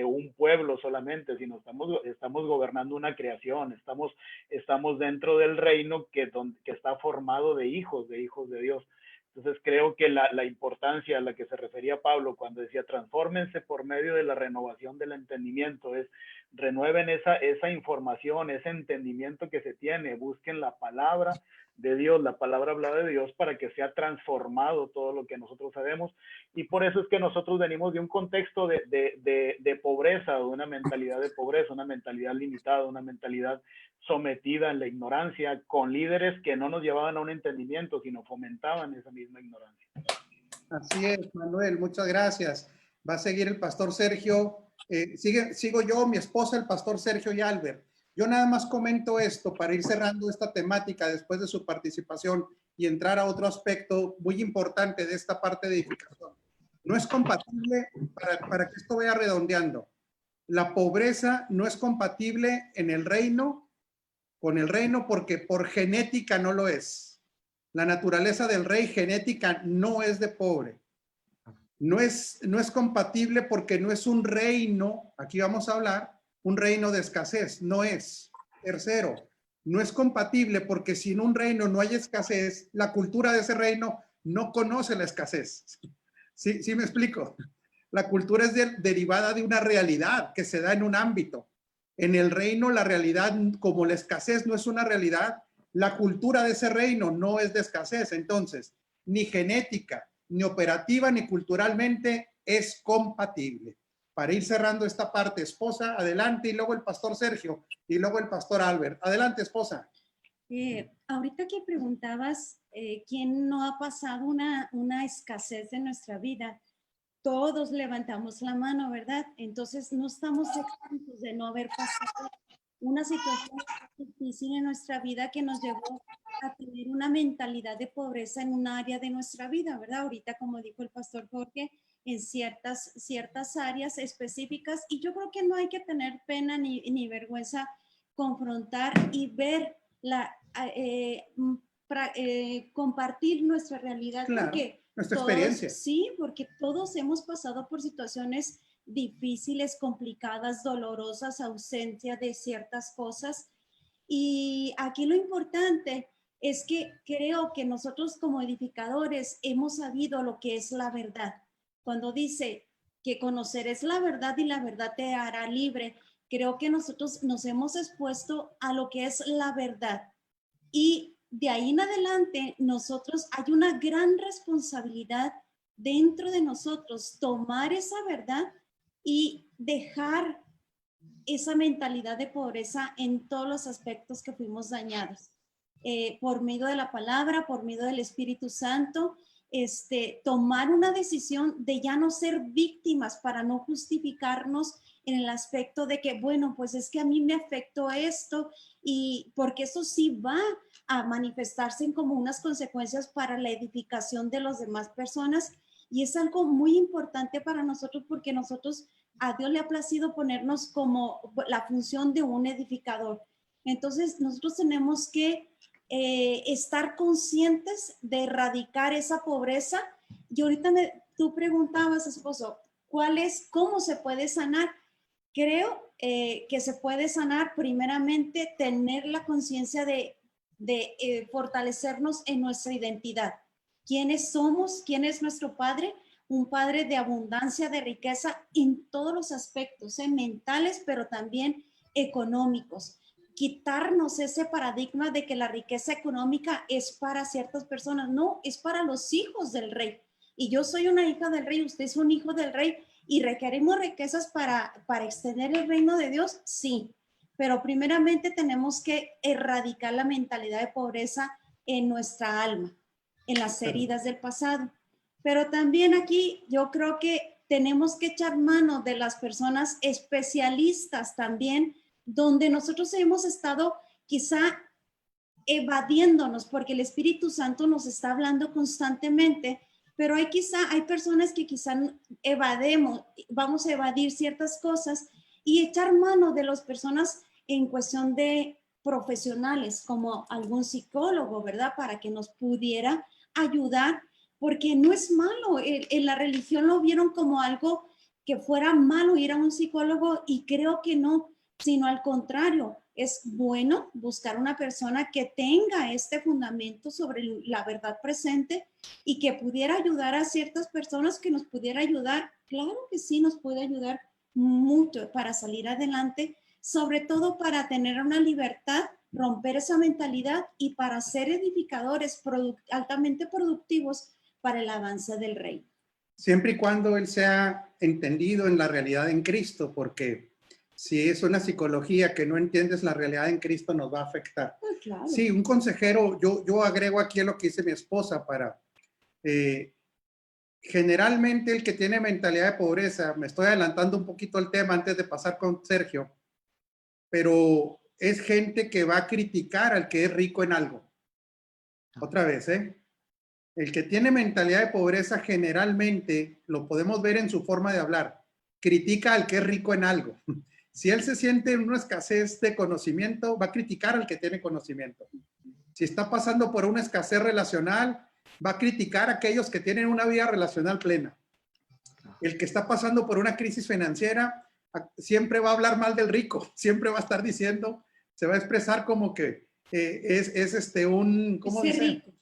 un pueblo solamente, sino estamos gobernando una creación, estamos dentro del reino que está formado de hijos de Dios. Entonces creo que la importancia a la que se refería Pablo cuando decía transfórmense por medio de la renovación del entendimiento es renueven esa información, ese entendimiento que se tiene, busquen la palabra de Dios, la palabra hablada de Dios, para que sea transformado todo lo que nosotros sabemos. Y por eso es que nosotros venimos de un contexto de pobreza, de una mentalidad de pobreza, una mentalidad limitada, una mentalidad sometida en la ignorancia, con líderes que no nos llevaban a un entendimiento, sino fomentaban esa misma ignorancia. Así es, Manuel, muchas gracias. Va a seguir el pastor Sergio. Sigo yo, mi esposa, el pastor Sergio y Albert. Yo nada más comento esto para ir cerrando esta temática después de su participación y entrar a otro aspecto muy importante de esta parte de edificación. No es compatible, para que esto vaya redondeando, la pobreza no es compatible en el reino, con el reino, porque por genética no lo es. La naturaleza del rey genética no es de pobre. No es compatible porque no es un reino, aquí vamos a hablar, un reino de escasez, no es. Tercero, no es compatible porque si en un reino no hay escasez, la cultura de ese reino no conoce la escasez. ¿Sí me explico? La cultura es derivada de una realidad que se da en un ámbito. En el reino la realidad, como la escasez no es una realidad, la cultura de ese reino no es de escasez. Entonces, ni genética, ni operativa, ni culturalmente es compatible. Para ir cerrando esta parte, esposa, adelante, y luego el pastor Sergio, y luego el pastor Albert. Adelante, esposa. Ahorita que preguntabas, ¿quién no ha pasado una escasez en nuestra vida? Todos levantamos la mano, ¿verdad? Entonces no estamos exentos de no haber pasado una situación difícil en nuestra vida que nos llevó a tener una mentalidad de pobreza en un área de nuestra vida, ¿verdad? Ahorita, como dijo el pastor Jorge, en ciertas áreas específicas, y yo creo que no hay que tener pena ni vergüenza confrontar y ver compartir nuestra realidad, claro, porque nuestra experiencia. Sí, porque todos hemos pasado por situaciones difíciles, complicadas, dolorosas, ausencia de ciertas cosas. Y aquí lo importante es que creo que nosotros como edificadores hemos sabido lo que es la verdad. Cuando dice que conocer es la verdad y la verdad te hará libre, creo que nosotros nos hemos expuesto a lo que es la verdad. Y de ahí en adelante, nosotros hay una gran responsabilidad dentro de nosotros, tomar esa verdad y dejar esa mentalidad de pobreza en todos los aspectos que fuimos dañados. Por medio de la palabra, por medio del Espíritu Santo, tomar una decisión de ya no ser víctimas para no justificarnos en el aspecto de que, bueno, pues es que a mí me afectó esto, y porque eso sí va a manifestarse en como unas consecuencias para la edificación de las demás personas, y es algo muy importante para nosotros porque nosotros, a Dios le ha placido ponernos como la función de un edificador. Entonces nosotros tenemos que estar conscientes de erradicar esa pobreza. Y ahorita tú preguntabas, esposo, ¿cómo se puede sanar? Creo que se puede sanar primeramente tener la conciencia de fortalecernos en nuestra identidad. ¿Quiénes somos? ¿Quién es nuestro Padre? Un Padre de abundancia, de riqueza en todos los aspectos, mentales, pero también económicos. Quitarnos ese paradigma de que la riqueza económica es para ciertas personas. No, es para los hijos del rey. Y yo soy una hija del rey, usted es un hijo del rey, ¿Y requerimos riquezas para extender el reino de Dios? Sí, pero primeramente tenemos que erradicar la mentalidad de pobreza en nuestra alma, en las heridas del pasado. Pero también aquí yo creo que tenemos que echar mano de las personas especialistas también, donde nosotros hemos estado quizá evadiéndonos, porque el Espíritu Santo nos está hablando constantemente, pero hay personas que quizá evademos, vamos a evadir ciertas cosas y echar mano de las personas en cuestión de profesionales, como algún psicólogo, ¿verdad? Para que nos pudiera ayudar, porque no es malo. En la religión lo vieron como algo que fuera malo ir a un psicólogo, y creo que no, sino al contrario. Es bueno buscar una persona que tenga este fundamento sobre la verdad presente y que pudiera ayudar a ciertas personas, que nos pudiera ayudar. Claro que sí, nos puede ayudar mucho para salir adelante, sobre todo para tener una libertad, romper esa mentalidad y para ser edificadores altamente productivos para el avance del reino. Siempre y cuando él sea entendido en la realidad en Cristo, porque si es una psicología que no entiendes la realidad en Cristo, nos va a afectar. Ah, claro. Sí, un consejero, yo agrego aquí a lo que dice mi esposa para... generalmente el que tiene mentalidad de pobreza, me estoy adelantando un poquito al tema antes de pasar con Sergio, pero es gente que va a criticar al que es rico en algo. Otra vez, el que tiene mentalidad de pobreza generalmente, lo podemos ver en su forma de hablar, critica al que es rico en algo. Si él se siente en una escasez de conocimiento, va a criticar al que tiene conocimiento. Si está pasando por una escasez relacional, va a criticar a aquellos que tienen una vida relacional plena. El que está pasando por una crisis financiera, siempre va a hablar mal del rico, siempre va a estar diciendo, se va a expresar como que ¿cómo dice? Rico.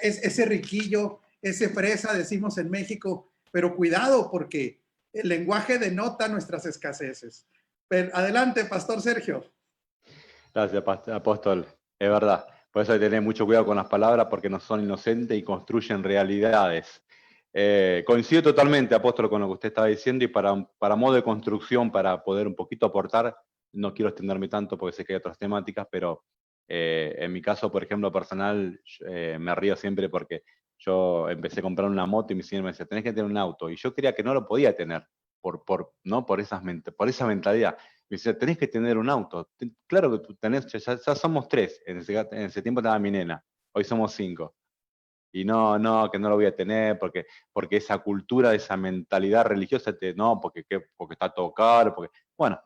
Ese riquillo, ese fresa, decimos en México, pero cuidado porque el lenguaje denota nuestras escaseces. Pero adelante, Pastor Sergio. Gracias, apóstol. Es verdad. Por eso hay que tener mucho cuidado con las palabras, porque no son inocentes y construyen realidades. Coincido totalmente, apóstol, con lo que usted estaba diciendo, y para modo de construcción, para poder un poquito aportar, no quiero extenderme tanto porque sé que hay otras temáticas, pero en mi caso, por ejemplo, personal, me río siempre porque yo empecé a comprar una moto y mi señor me decía, tenés que tener un auto, y yo creía que no lo podía tener por esa mentalidad. Me dice, tenés que tener un auto. Claro que tú tenés, ya somos 3. En ese tiempo estaba mi nena. Hoy somos 5. Y no, que no lo voy a tener, porque esa cultura, esa mentalidad religiosa, porque está todo caro. Bueno,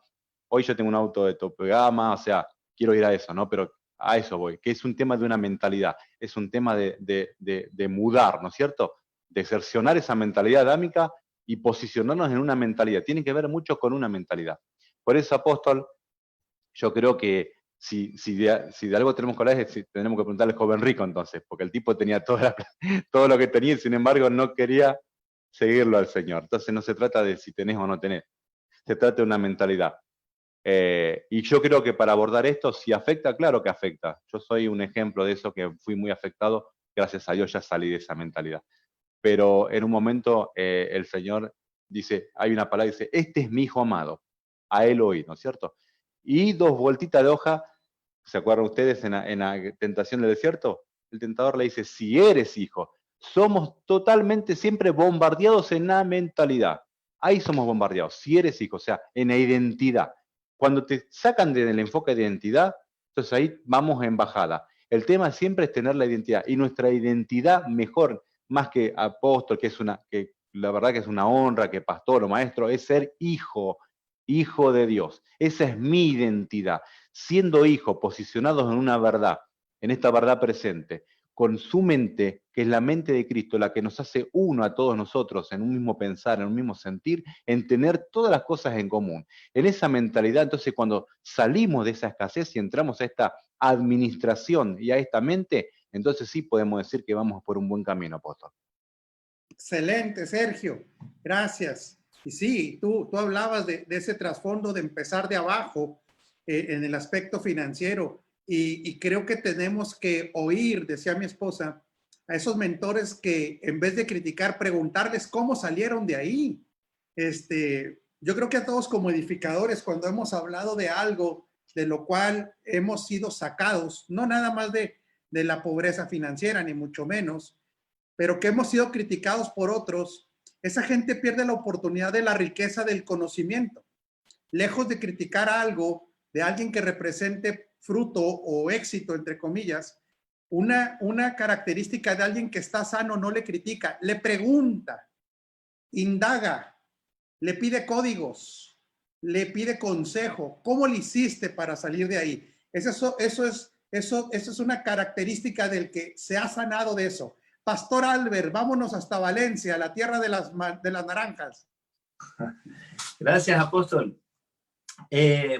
hoy yo tengo un auto de tope gama, o sea, quiero ir a eso, ¿no? Pero a eso voy, que es un tema de una mentalidad, es un tema de mudar, ¿no es cierto? De cercionar esa mentalidad adámica y posicionarnos en una mentalidad. Tiene que ver mucho con una mentalidad. Por eso, apóstol, yo creo que si de algo tenemos que hablar es si tenemos que preguntarle al joven rico entonces, porque el tipo tenía todo lo que tenía y sin embargo no quería seguirlo al Señor. Entonces no se trata de si tenés o no tenés, se trata de una mentalidad. Y yo creo que para abordar esto, si afecta, claro que afecta. Yo soy un ejemplo de eso, que fui muy afectado, gracias a Dios ya salí de esa mentalidad. Pero en un momento el Señor dice, hay una palabra, dice, este es mi hijo amado, a él oí, ¿no es cierto? Y 2 vueltitas de hoja, ¿se acuerdan ustedes en la tentación del desierto? El tentador le dice, si eres hijo, somos totalmente siempre bombardeados en la mentalidad. Ahí somos bombardeados, si eres hijo, o sea, en la identidad. Cuando te sacan del enfoque de identidad, entonces ahí vamos en bajada. El tema siempre es tener la identidad, y nuestra identidad mejor, más que apóstol, que la verdad que es una honra, que pastor o maestro, es ser hijo de Dios. Esa es mi identidad. Siendo hijo, posicionados en una verdad, en esta verdad presente, con su mente, que es la mente de Cristo, la que nos hace uno a todos nosotros, en un mismo pensar, en un mismo sentir, en tener todas las cosas en común. En esa mentalidad, entonces, cuando salimos de esa escasez y entramos a esta administración y a esta mente, entonces sí podemos decir que vamos por un buen camino, apóstol. Excelente, Sergio. Gracias. Y sí, tú hablabas de ese trasfondo de empezar de abajo en el aspecto financiero. Y creo que tenemos que oír, decía mi esposa, a esos mentores que en vez de criticar, preguntarles cómo salieron de ahí. Yo creo que a todos como edificadores, cuando hemos hablado de algo de lo cual hemos sido sacados, no nada más de la pobreza financiera, ni mucho menos, pero que hemos sido criticados por otros, esa gente pierde la oportunidad de la riqueza del conocimiento. Lejos de criticar algo de alguien que represente fruto o éxito, entre comillas, una característica de alguien que está sano no le critica, le pregunta, indaga, le pide códigos, le pide consejo. ¿Cómo le hiciste para salir de ahí? Eso es una característica del que se ha sanado de eso. Pastor Albert, vámonos hasta Valencia, la tierra de las naranjas. Gracias, apóstol.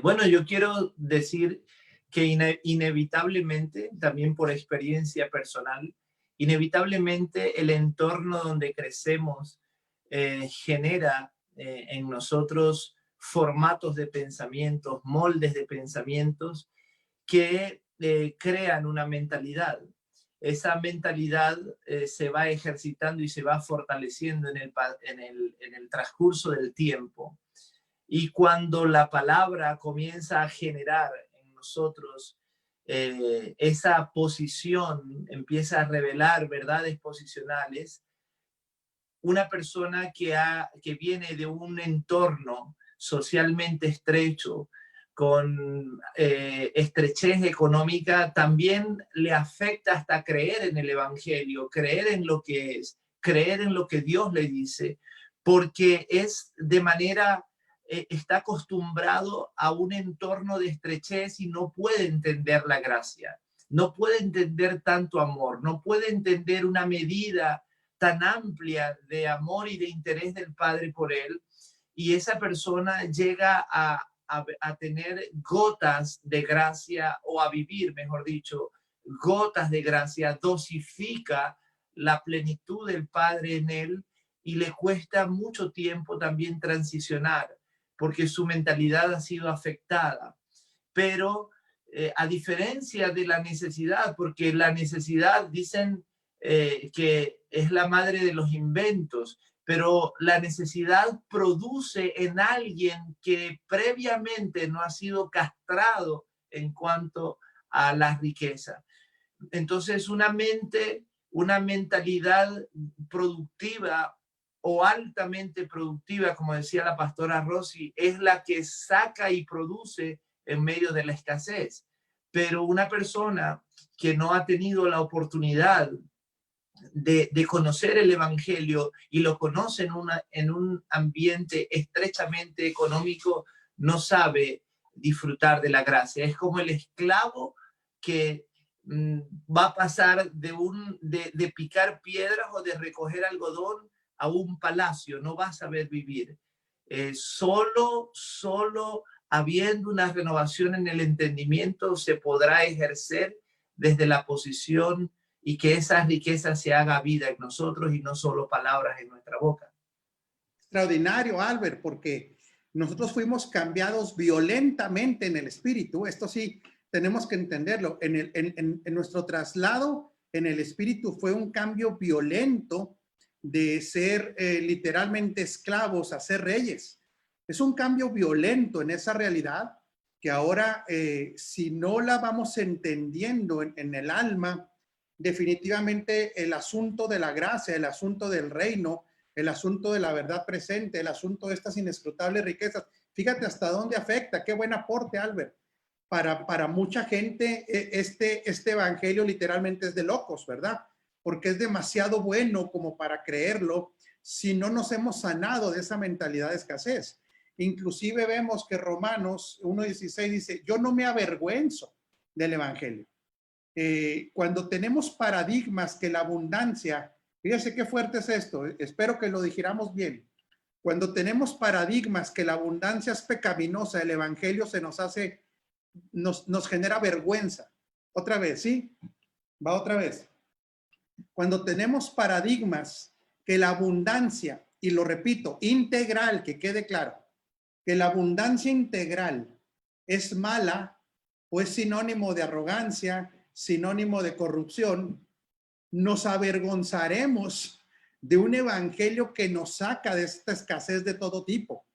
Bueno, yo quiero decir que inevitablemente, también por experiencia personal, inevitablemente el entorno donde crecemos genera en nosotros formatos de pensamientos, moldes de pensamientos que crean una mentalidad. Esa mentalidad se va ejercitando y se va fortaleciendo en el transcurso del tiempo. Y cuando la palabra comienza a generar en nosotros esa posición, empieza a revelar verdades posicionales, una persona que viene de un entorno socialmente estrecho, con estrechez económica, también le afecta hasta creer en el evangelio, creer en lo que es, creer en lo que Dios le dice, porque es de manera, está acostumbrado a un entorno de estrechez y no puede entender la gracia, no puede entender tanto amor, no puede entender una medida tan amplia de amor y de interés del Padre por él, y esa persona llega a tener gotas de gracia, o a vivir, mejor dicho, gotas de gracia, dosifica la plenitud del Padre en él, y le cuesta mucho tiempo también transicionar, porque su mentalidad ha sido afectada. Pero a diferencia de la necesidad, porque la necesidad dicen que es la madre de los inventos, pero la necesidad produce en alguien que previamente no ha sido castrado en cuanto a la riqueza. Entonces, una mentalidad productiva o altamente productiva, como decía la pastora Rosy, es la que saca y produce en medio de la escasez. Pero una persona que no ha tenido la oportunidad de conocer el evangelio y lo conoce en un ambiente estrechamente económico, no sabe disfrutar de la gracia. Es como el esclavo que va a pasar de picar piedras o de recoger algodón a un palacio, no va a saber vivir. Solo habiendo una renovación en el entendimiento se podrá ejercer desde la posición, y que esa riqueza se haga vida en nosotros y no solo palabras en nuestra boca. Extraordinario, Albert, porque nosotros fuimos cambiados violentamente en el espíritu. Esto sí, tenemos que entenderlo. En nuestro traslado en el espíritu fue un cambio violento de ser literalmente esclavos a ser reyes. Es un cambio violento en esa realidad que ahora, si no la vamos entendiendo en el alma, definitivamente el asunto de la gracia, el asunto del reino, el asunto de la verdad presente, el asunto de estas inescrutables riquezas. Fíjate hasta dónde afecta. Qué buen aporte, Albert. Para mucha gente este evangelio literalmente es de locos, ¿verdad? Porque es demasiado bueno como para creerlo si no nos hemos sanado de esa mentalidad de escasez. Inclusive vemos que Romanos 1:16 dice, yo no me avergüenzo del evangelio. Cuando tenemos paradigmas que la abundancia, fíjense qué fuerte es esto, espero que lo dijéramos bien. Cuando tenemos paradigmas que la abundancia es pecaminosa, el evangelio se nos hace, nos genera vergüenza. Otra vez, ¿sí? Va otra vez. Cuando tenemos paradigmas que la abundancia, y lo repito, integral, que quede claro, que la abundancia integral es mala o es sinónimo de arrogancia, sinónimo de corrupción, nos avergonzaremos de un evangelio que nos saca de esta escasez de todo tipo.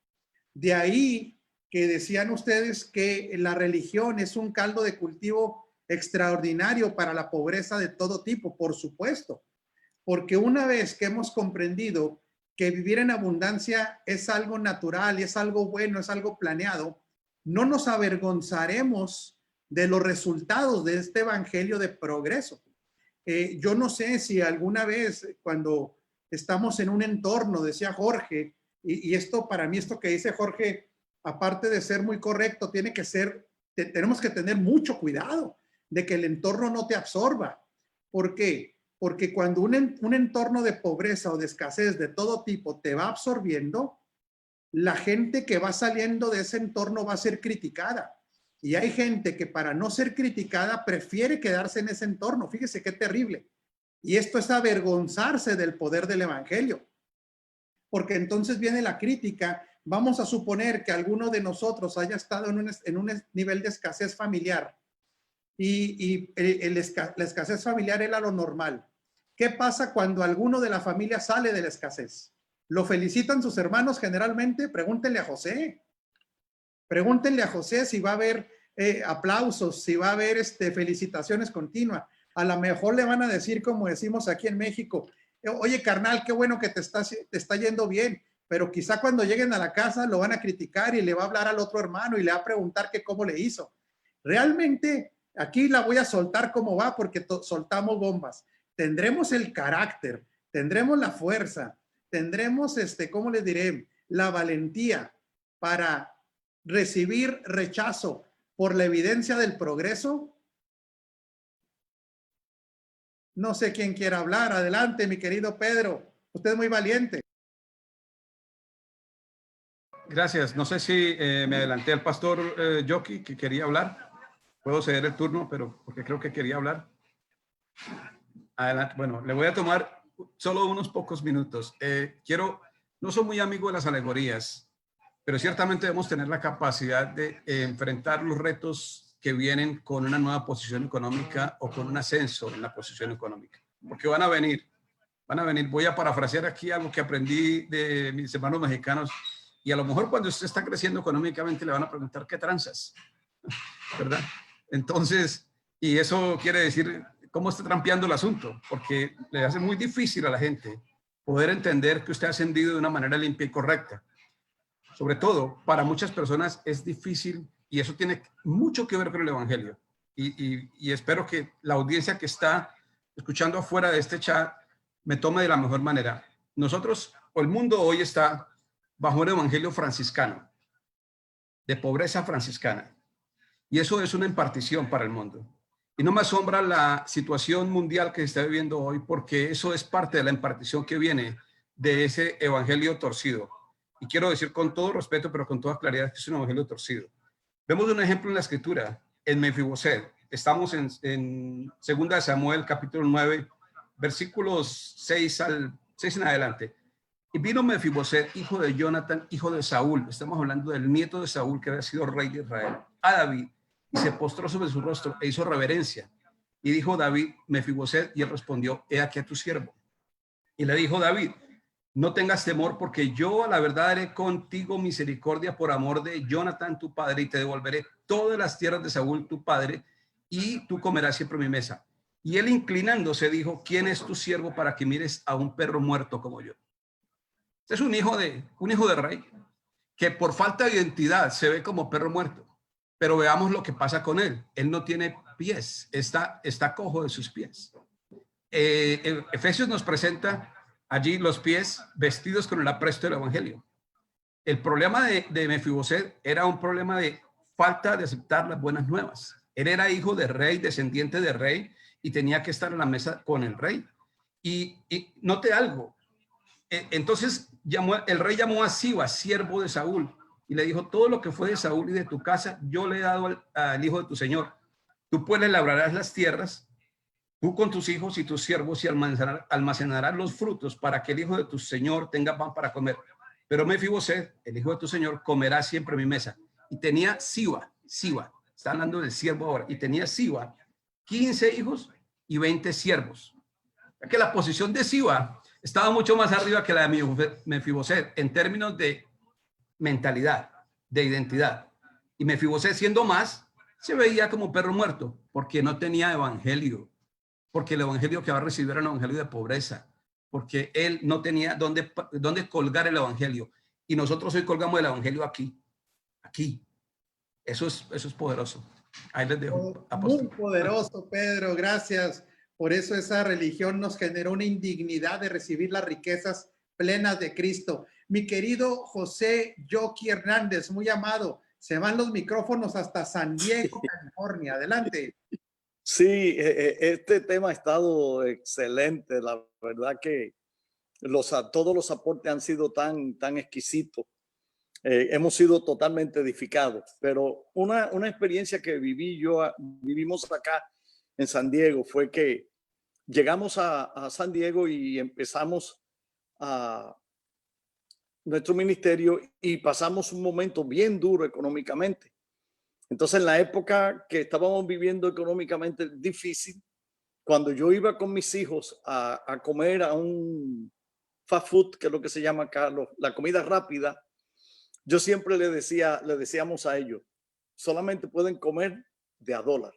De ahí que decían ustedes que la religión es un caldo de cultivo extraordinario para la pobreza de todo tipo, por supuesto, porque una vez que hemos comprendido que vivir en abundancia es algo natural y es algo bueno, es algo planeado, no nos avergonzaremos de los resultados de este evangelio de progreso. Yo no sé si alguna vez cuando estamos en un entorno, decía Jorge, y esto para mí, esto que dice Jorge, aparte de ser muy correcto, tiene que ser, tenemos que tener mucho cuidado de que el entorno no te absorba. ¿Por qué? Porque cuando un entorno de pobreza o de escasez de todo tipo te va absorbiendo, la gente que va saliendo de ese entorno va a ser criticada. Y hay gente que para no ser criticada prefiere quedarse en ese entorno. Fíjese qué terrible. Y esto es avergonzarse del poder del evangelio. Porque entonces viene la crítica. Vamos a suponer que alguno de nosotros haya estado en un nivel de escasez familiar y la escasez familiar era lo normal. ¿Qué pasa cuando alguno de la familia sale de la escasez? ¿Lo felicitan sus hermanos generalmente? Pregúntenle a José. Pregúntenle a José si va a haber aplausos, si va a haber felicitaciones continuas. A lo mejor le van a decir, como decimos aquí en México, oye, carnal, qué bueno que te está yendo bien, pero quizá cuando lleguen a la casa lo van a criticar y le va a hablar al otro hermano y le va a preguntar que cómo le hizo. Realmente, aquí la voy a soltar como va porque soltamos bombas. Tendremos el carácter, tendremos la fuerza, tendremos, ¿cómo les diré? La valentía para recibir rechazo por la evidencia del progreso. No sé quién quiera hablar. Adelante, mi querido Pedro. Usted es muy valiente. Gracias. No sé si me adelanté al pastor Yoki, que quería hablar. Puedo ceder el turno, pero porque creo que quería hablar. Adelante. Bueno, le voy a tomar solo unos pocos minutos. No soy muy amigo de las alegorías, pero ciertamente debemos tener la capacidad de enfrentar los retos que vienen con una nueva posición económica o con un ascenso en la posición económica, porque van a venir. Voy a parafrasear aquí algo que aprendí de mis hermanos mexicanos, y a lo mejor cuando usted está creciendo económicamente le van a preguntar qué tranzas, ¿verdad? Entonces, y eso quiere decir cómo está trampeando el asunto, porque le hace muy difícil a la gente poder entender que usted ha ascendido de una manera limpia y correcta. Sobre todo, para muchas personas es difícil, y eso tiene mucho que ver con el evangelio. Y espero que la audiencia que está escuchando afuera de este chat me tome de la mejor manera. Nosotros, o el mundo hoy está bajo un evangelio franciscano, de pobreza franciscana. Y eso es una impartición para el mundo. Y no me asombra la situación mundial que se está viviendo hoy, porque eso es parte de la impartición que viene de ese evangelio torcido. Y quiero decir con todo respeto, pero con toda claridad, que es un evangelio torcido. Vemos un ejemplo en la escritura, en Mefiboset. Estamos en 2 Samuel, capítulo 9, versículos 6 en adelante. Y vino Mefiboset, hijo de Jonathan, hijo de Saúl. Estamos hablando del nieto de Saúl, que había sido rey de Israel, a David, y se postró sobre su rostro e hizo reverencia. Y dijo David, Mefiboset, y él respondió, he aquí a tu siervo. Y le dijo David, no tengas temor, porque yo a la verdad haré contigo misericordia por amor de Jonathan tu padre, y te devolveré todas las tierras de Saúl tu padre, y tú comerás siempre mi mesa. Y él, inclinándose, dijo, ¿quién es tu siervo para que mires a un perro muerto como yo? Este es un hijo de rey, que por falta de identidad se ve como perro muerto. Pero veamos lo que pasa con él. Él no tiene pies, está cojo de sus pies. Efesios nos presenta allí los pies vestidos con el apresto del evangelio. El problema de Mefiboset era un problema de falta de aceptar las buenas nuevas. Él era hijo de rey, descendiente de rey, y tenía que estar en la mesa con el rey. Y note algo. Entonces el rey llamó a Siba, siervo de Saúl, y le dijo, todo lo que fue de Saúl y de tu casa, yo le he dado al hijo de tu señor. Tú pues le labrarás las tierras, tú con tus hijos y tus siervos, y almacenarás los frutos para que el hijo de tu señor tenga pan para comer. Pero Mefiboset, el hijo de tu señor, comerá siempre mi mesa. Y tenía Siba, está hablando del siervo ahora, y tenía Siba 15 hijos y 20 siervos. Que la posición de Siba estaba mucho más arriba que la de Mefiboset en términos de mentalidad, de identidad. Y Mefiboset, siendo más, se veía como perro muerto porque no tenía evangelio, porque el evangelio que va a recibir era un evangelio de pobreza, porque él no tenía dónde colgar el evangelio. Y nosotros hoy colgamos el evangelio aquí. Eso es poderoso. Ahí les dejo, apóstol. Muy poderoso, Pedro, gracias. Por eso esa religión nos generó una indignidad de recibir las riquezas plenas de Cristo. Mi querido José Yoki Hernández, muy amado, se van los micrófonos hasta San Diego, California. Adelante. Sí, este tema ha estado excelente. La verdad que todos los aportes han sido tan exquisitos. Hemos sido totalmente edificados. Pero una experiencia que vivimos acá en San Diego fue que llegamos a San Diego y empezamos nuestro ministerio y pasamos un momento bien duro económicamente. Entonces, en la época que estábamos viviendo económicamente difícil, cuando yo iba con mis hijos a comer a un fast food, que es lo que se llama acá, la comida rápida, yo siempre le decíamos a ellos, solamente pueden comer de $1.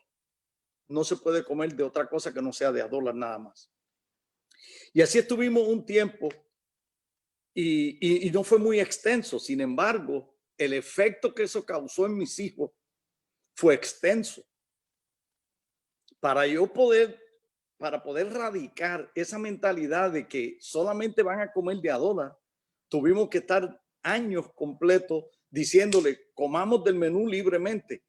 No se puede comer de otra cosa que no sea de $1 nada más. Y así estuvimos un tiempo y no fue muy extenso. Sin embargo, el efecto que eso causó en mis hijos fue extenso. Para poder radicar esa mentalidad de que solamente van a comer de $1, tuvimos que estar años completos diciéndole, comamos del menú libremente,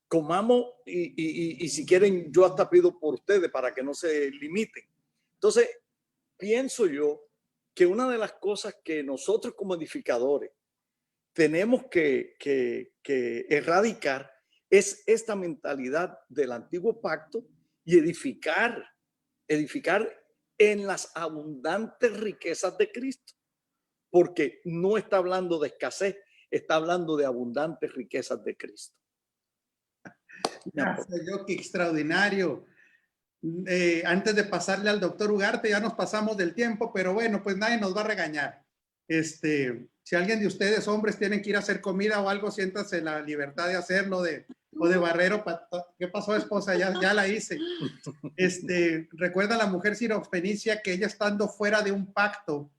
comamos y si quieren yo hasta pido por ustedes para que no se limiten. Entonces, pienso yo que una de las cosas que nosotros como edificadores tenemos que erradicar es esta mentalidad del antiguo pacto y edificar en las abundantes riquezas de Cristo, porque no está hablando de escasez, está hablando de abundantes riquezas de Cristo. Gracias, Yoki, extraordinario. Antes de pasarle al doctor Ugarte, ya nos pasamos del tiempo, pero bueno, pues nadie nos va a regañar. Si alguien de ustedes, hombres, tienen que ir a hacer comida o algo, siéntase en la libertad de hacerlo, o de barrero. ¿Qué pasó, esposa? Ya la hice. Recuerda a la mujer sirofenicia que ella estando fuera de un pacto,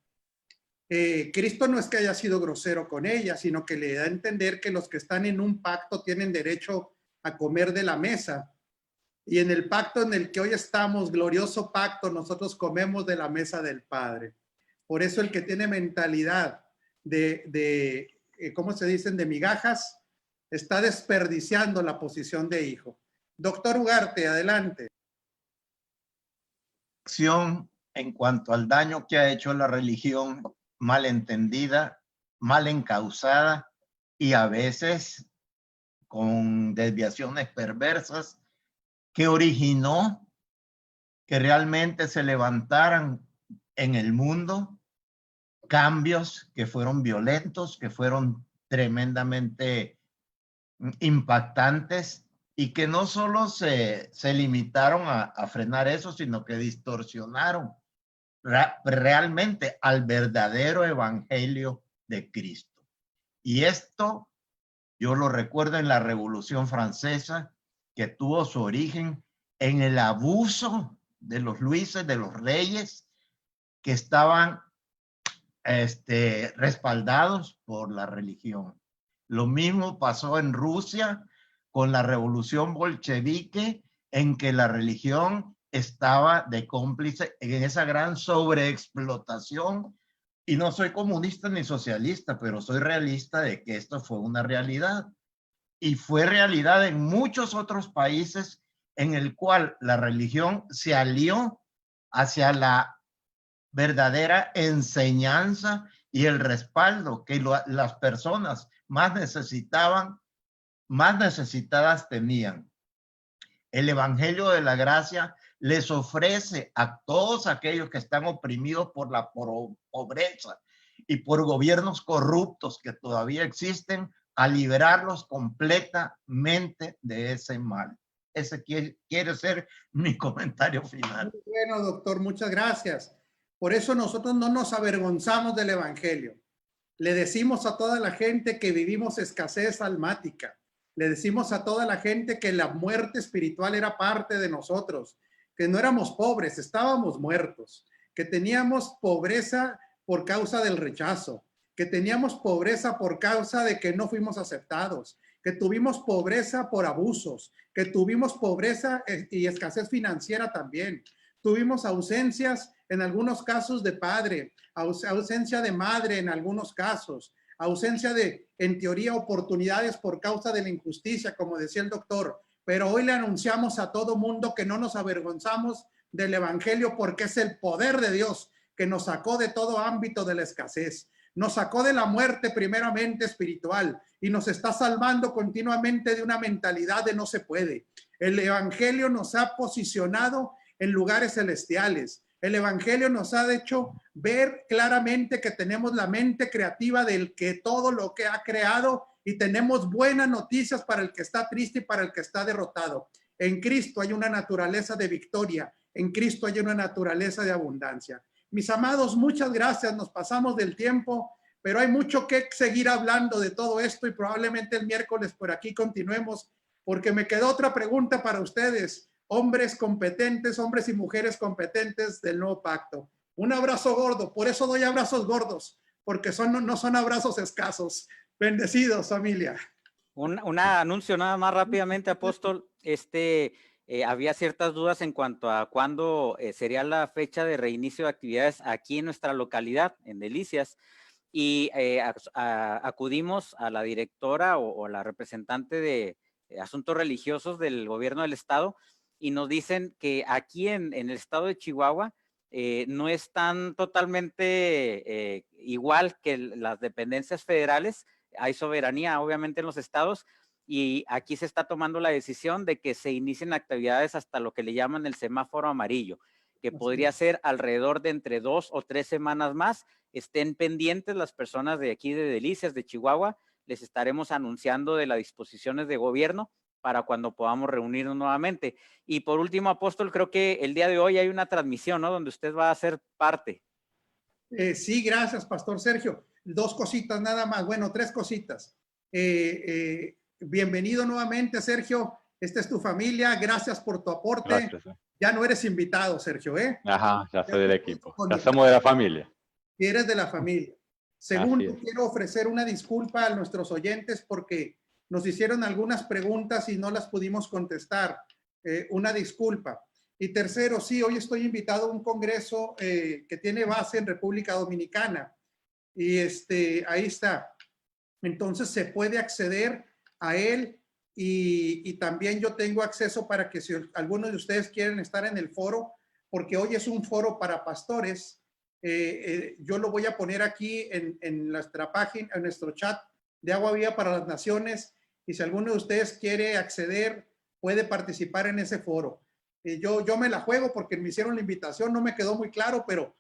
Cristo no es que haya sido grosero con ella, sino que le da a entender que los que están en un pacto tienen derecho a comer de la mesa. Y en el pacto en el que hoy estamos, glorioso pacto, nosotros comemos de la mesa del Padre. Por eso el que tiene mentalidad ¿cómo se dicen? De migajas, está desperdiciando la posición de hijo. Doctor Ugarte, adelante. En cuanto al daño que ha hecho la religión mal entendida, mal encausada y a veces con desviaciones perversas, que originó que realmente se levantaran en el mundo cambios que fueron violentos, que fueron tremendamente impactantes y que no solo se limitaron a frenar eso, sino que distorsionaron realmente al verdadero evangelio de Cristo. Y esto yo lo recuerdo en la Revolución Francesa, que tuvo su origen en el abuso de los luises, de los reyes, que estaban respaldados por la religión. Lo mismo pasó en Rusia con la revolución bolchevique, en que la religión estaba de cómplice en esa gran sobreexplotación. Y no soy comunista ni socialista, pero soy realista de que esto fue una realidad. Y fue realidad en muchos otros países en el cual la religión se alió hacia la verdadera enseñanza y el respaldo que las personas más necesitaban, más necesitadas tenían. El Evangelio de la Gracia les ofrece a todos aquellos que están oprimidos por la pobreza y por gobiernos corruptos que todavía existen, a liberarlos completamente de ese mal. Ese quiere ser mi comentario final. Muy bueno, doctor, muchas gracias. Por eso nosotros no nos avergonzamos del evangelio. Le decimos a toda la gente que vivimos escasez almática. Le decimos a toda la gente que la muerte espiritual era parte de nosotros, que no éramos pobres, estábamos muertos, que teníamos pobreza por causa del rechazo, que teníamos pobreza por causa de que no fuimos aceptados, que tuvimos pobreza por abusos, que tuvimos pobreza y escasez financiera también. Tuvimos ausencias en algunos casos de padre, ausencia de madre en algunos casos, ausencia de, en teoría, oportunidades por causa de la injusticia, como decía el doctor. Pero hoy le anunciamos a todo mundo que no nos avergonzamos del evangelio porque es el poder de Dios que nos sacó de todo ámbito de la escasez. Nos sacó de la muerte primeramente espiritual y nos está salvando continuamente de una mentalidad de no se puede. El evangelio nos ha posicionado en lugares celestiales. El evangelio nos ha hecho ver claramente que tenemos la mente creativa del que todo lo que ha creado y tenemos buenas noticias para el que está triste y para el que está derrotado. En Cristo hay una naturaleza de victoria. En Cristo hay una naturaleza de abundancia. Mis amados, muchas gracias. Nos pasamos del tiempo, pero hay mucho que seguir hablando de todo esto y probablemente el miércoles por aquí continuemos, porque me quedó otra pregunta para ustedes. Hombres competentes, hombres y mujeres competentes del nuevo pacto. Un abrazo gordo, por eso doy abrazos gordos, porque no son abrazos escasos. Bendecidos, familia. Un anuncio nada más rápidamente, apóstol. Había ciertas dudas en cuanto a cuándo sería la fecha de reinicio de actividades aquí en nuestra localidad, en Delicias, y acudimos a la directora o la representante de asuntos religiosos del gobierno del estado, y nos dicen que aquí en el estado de Chihuahua no están totalmente igual que las dependencias federales. Hay soberanía obviamente en los estados y aquí se está tomando la decisión de que se inicien actividades hasta lo que le llaman el semáforo amarillo, que podría ser alrededor de entre 2 o 3 semanas más. Estén pendientes las personas de aquí de Delicias, de Chihuahua, les estaremos anunciando de las disposiciones de gobierno para cuando podamos reunirnos nuevamente. Y por último, apóstol, creo que el día de hoy hay una transmisión, ¿no? Donde usted va a ser parte. Sí, gracias, Pastor Sergio. 2 cositas nada más, bueno, 3 cositas. Bienvenido nuevamente, Sergio. Esta es tu familia, gracias por tu aporte. Gracias. Ya no eres invitado, Sergio, ¿eh? Ajá, ya soy del equipo. Ya somos de la familia. Y eres de la familia. Segundo, quiero ofrecer una disculpa a nuestros oyentes porque nos hicieron algunas preguntas y no las pudimos contestar. Una disculpa. Y tercero, sí, hoy estoy invitado a un congreso que tiene base en República Dominicana. Y ahí está. Entonces se puede acceder a él y también yo tengo acceso para que si algunos de ustedes quieren estar en el foro, porque hoy es un foro para pastores, yo lo voy a poner aquí en nuestra página, en nuestro chat de Agua Viva para las Naciones, y si alguno de ustedes quiere acceder, puede participar en ese foro. Yo me la juego porque me hicieron la invitación, no me quedó muy claro, pero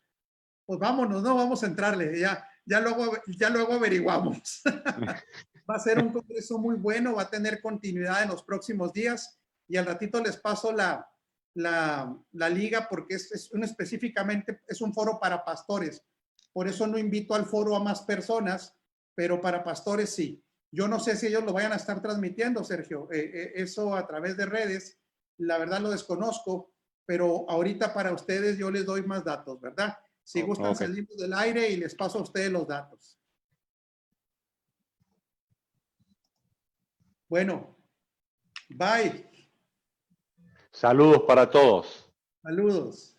pues vámonos, ¿no? Vamos a entrarle, ya luego averiguamos. Va a ser un congreso muy bueno, va a tener continuidad en los próximos días y al ratito les paso la liga porque específicamente es un foro para pastores. Por eso no invito al foro a más personas, pero para pastores sí. Yo no sé si ellos lo vayan a estar transmitiendo, Sergio, eso a través de redes, la verdad lo desconozco, pero ahorita para ustedes yo les doy más datos, ¿verdad? Si gustan salimos del aire y les paso a ustedes los datos. Bueno, bye. Saludos para todos. Saludos.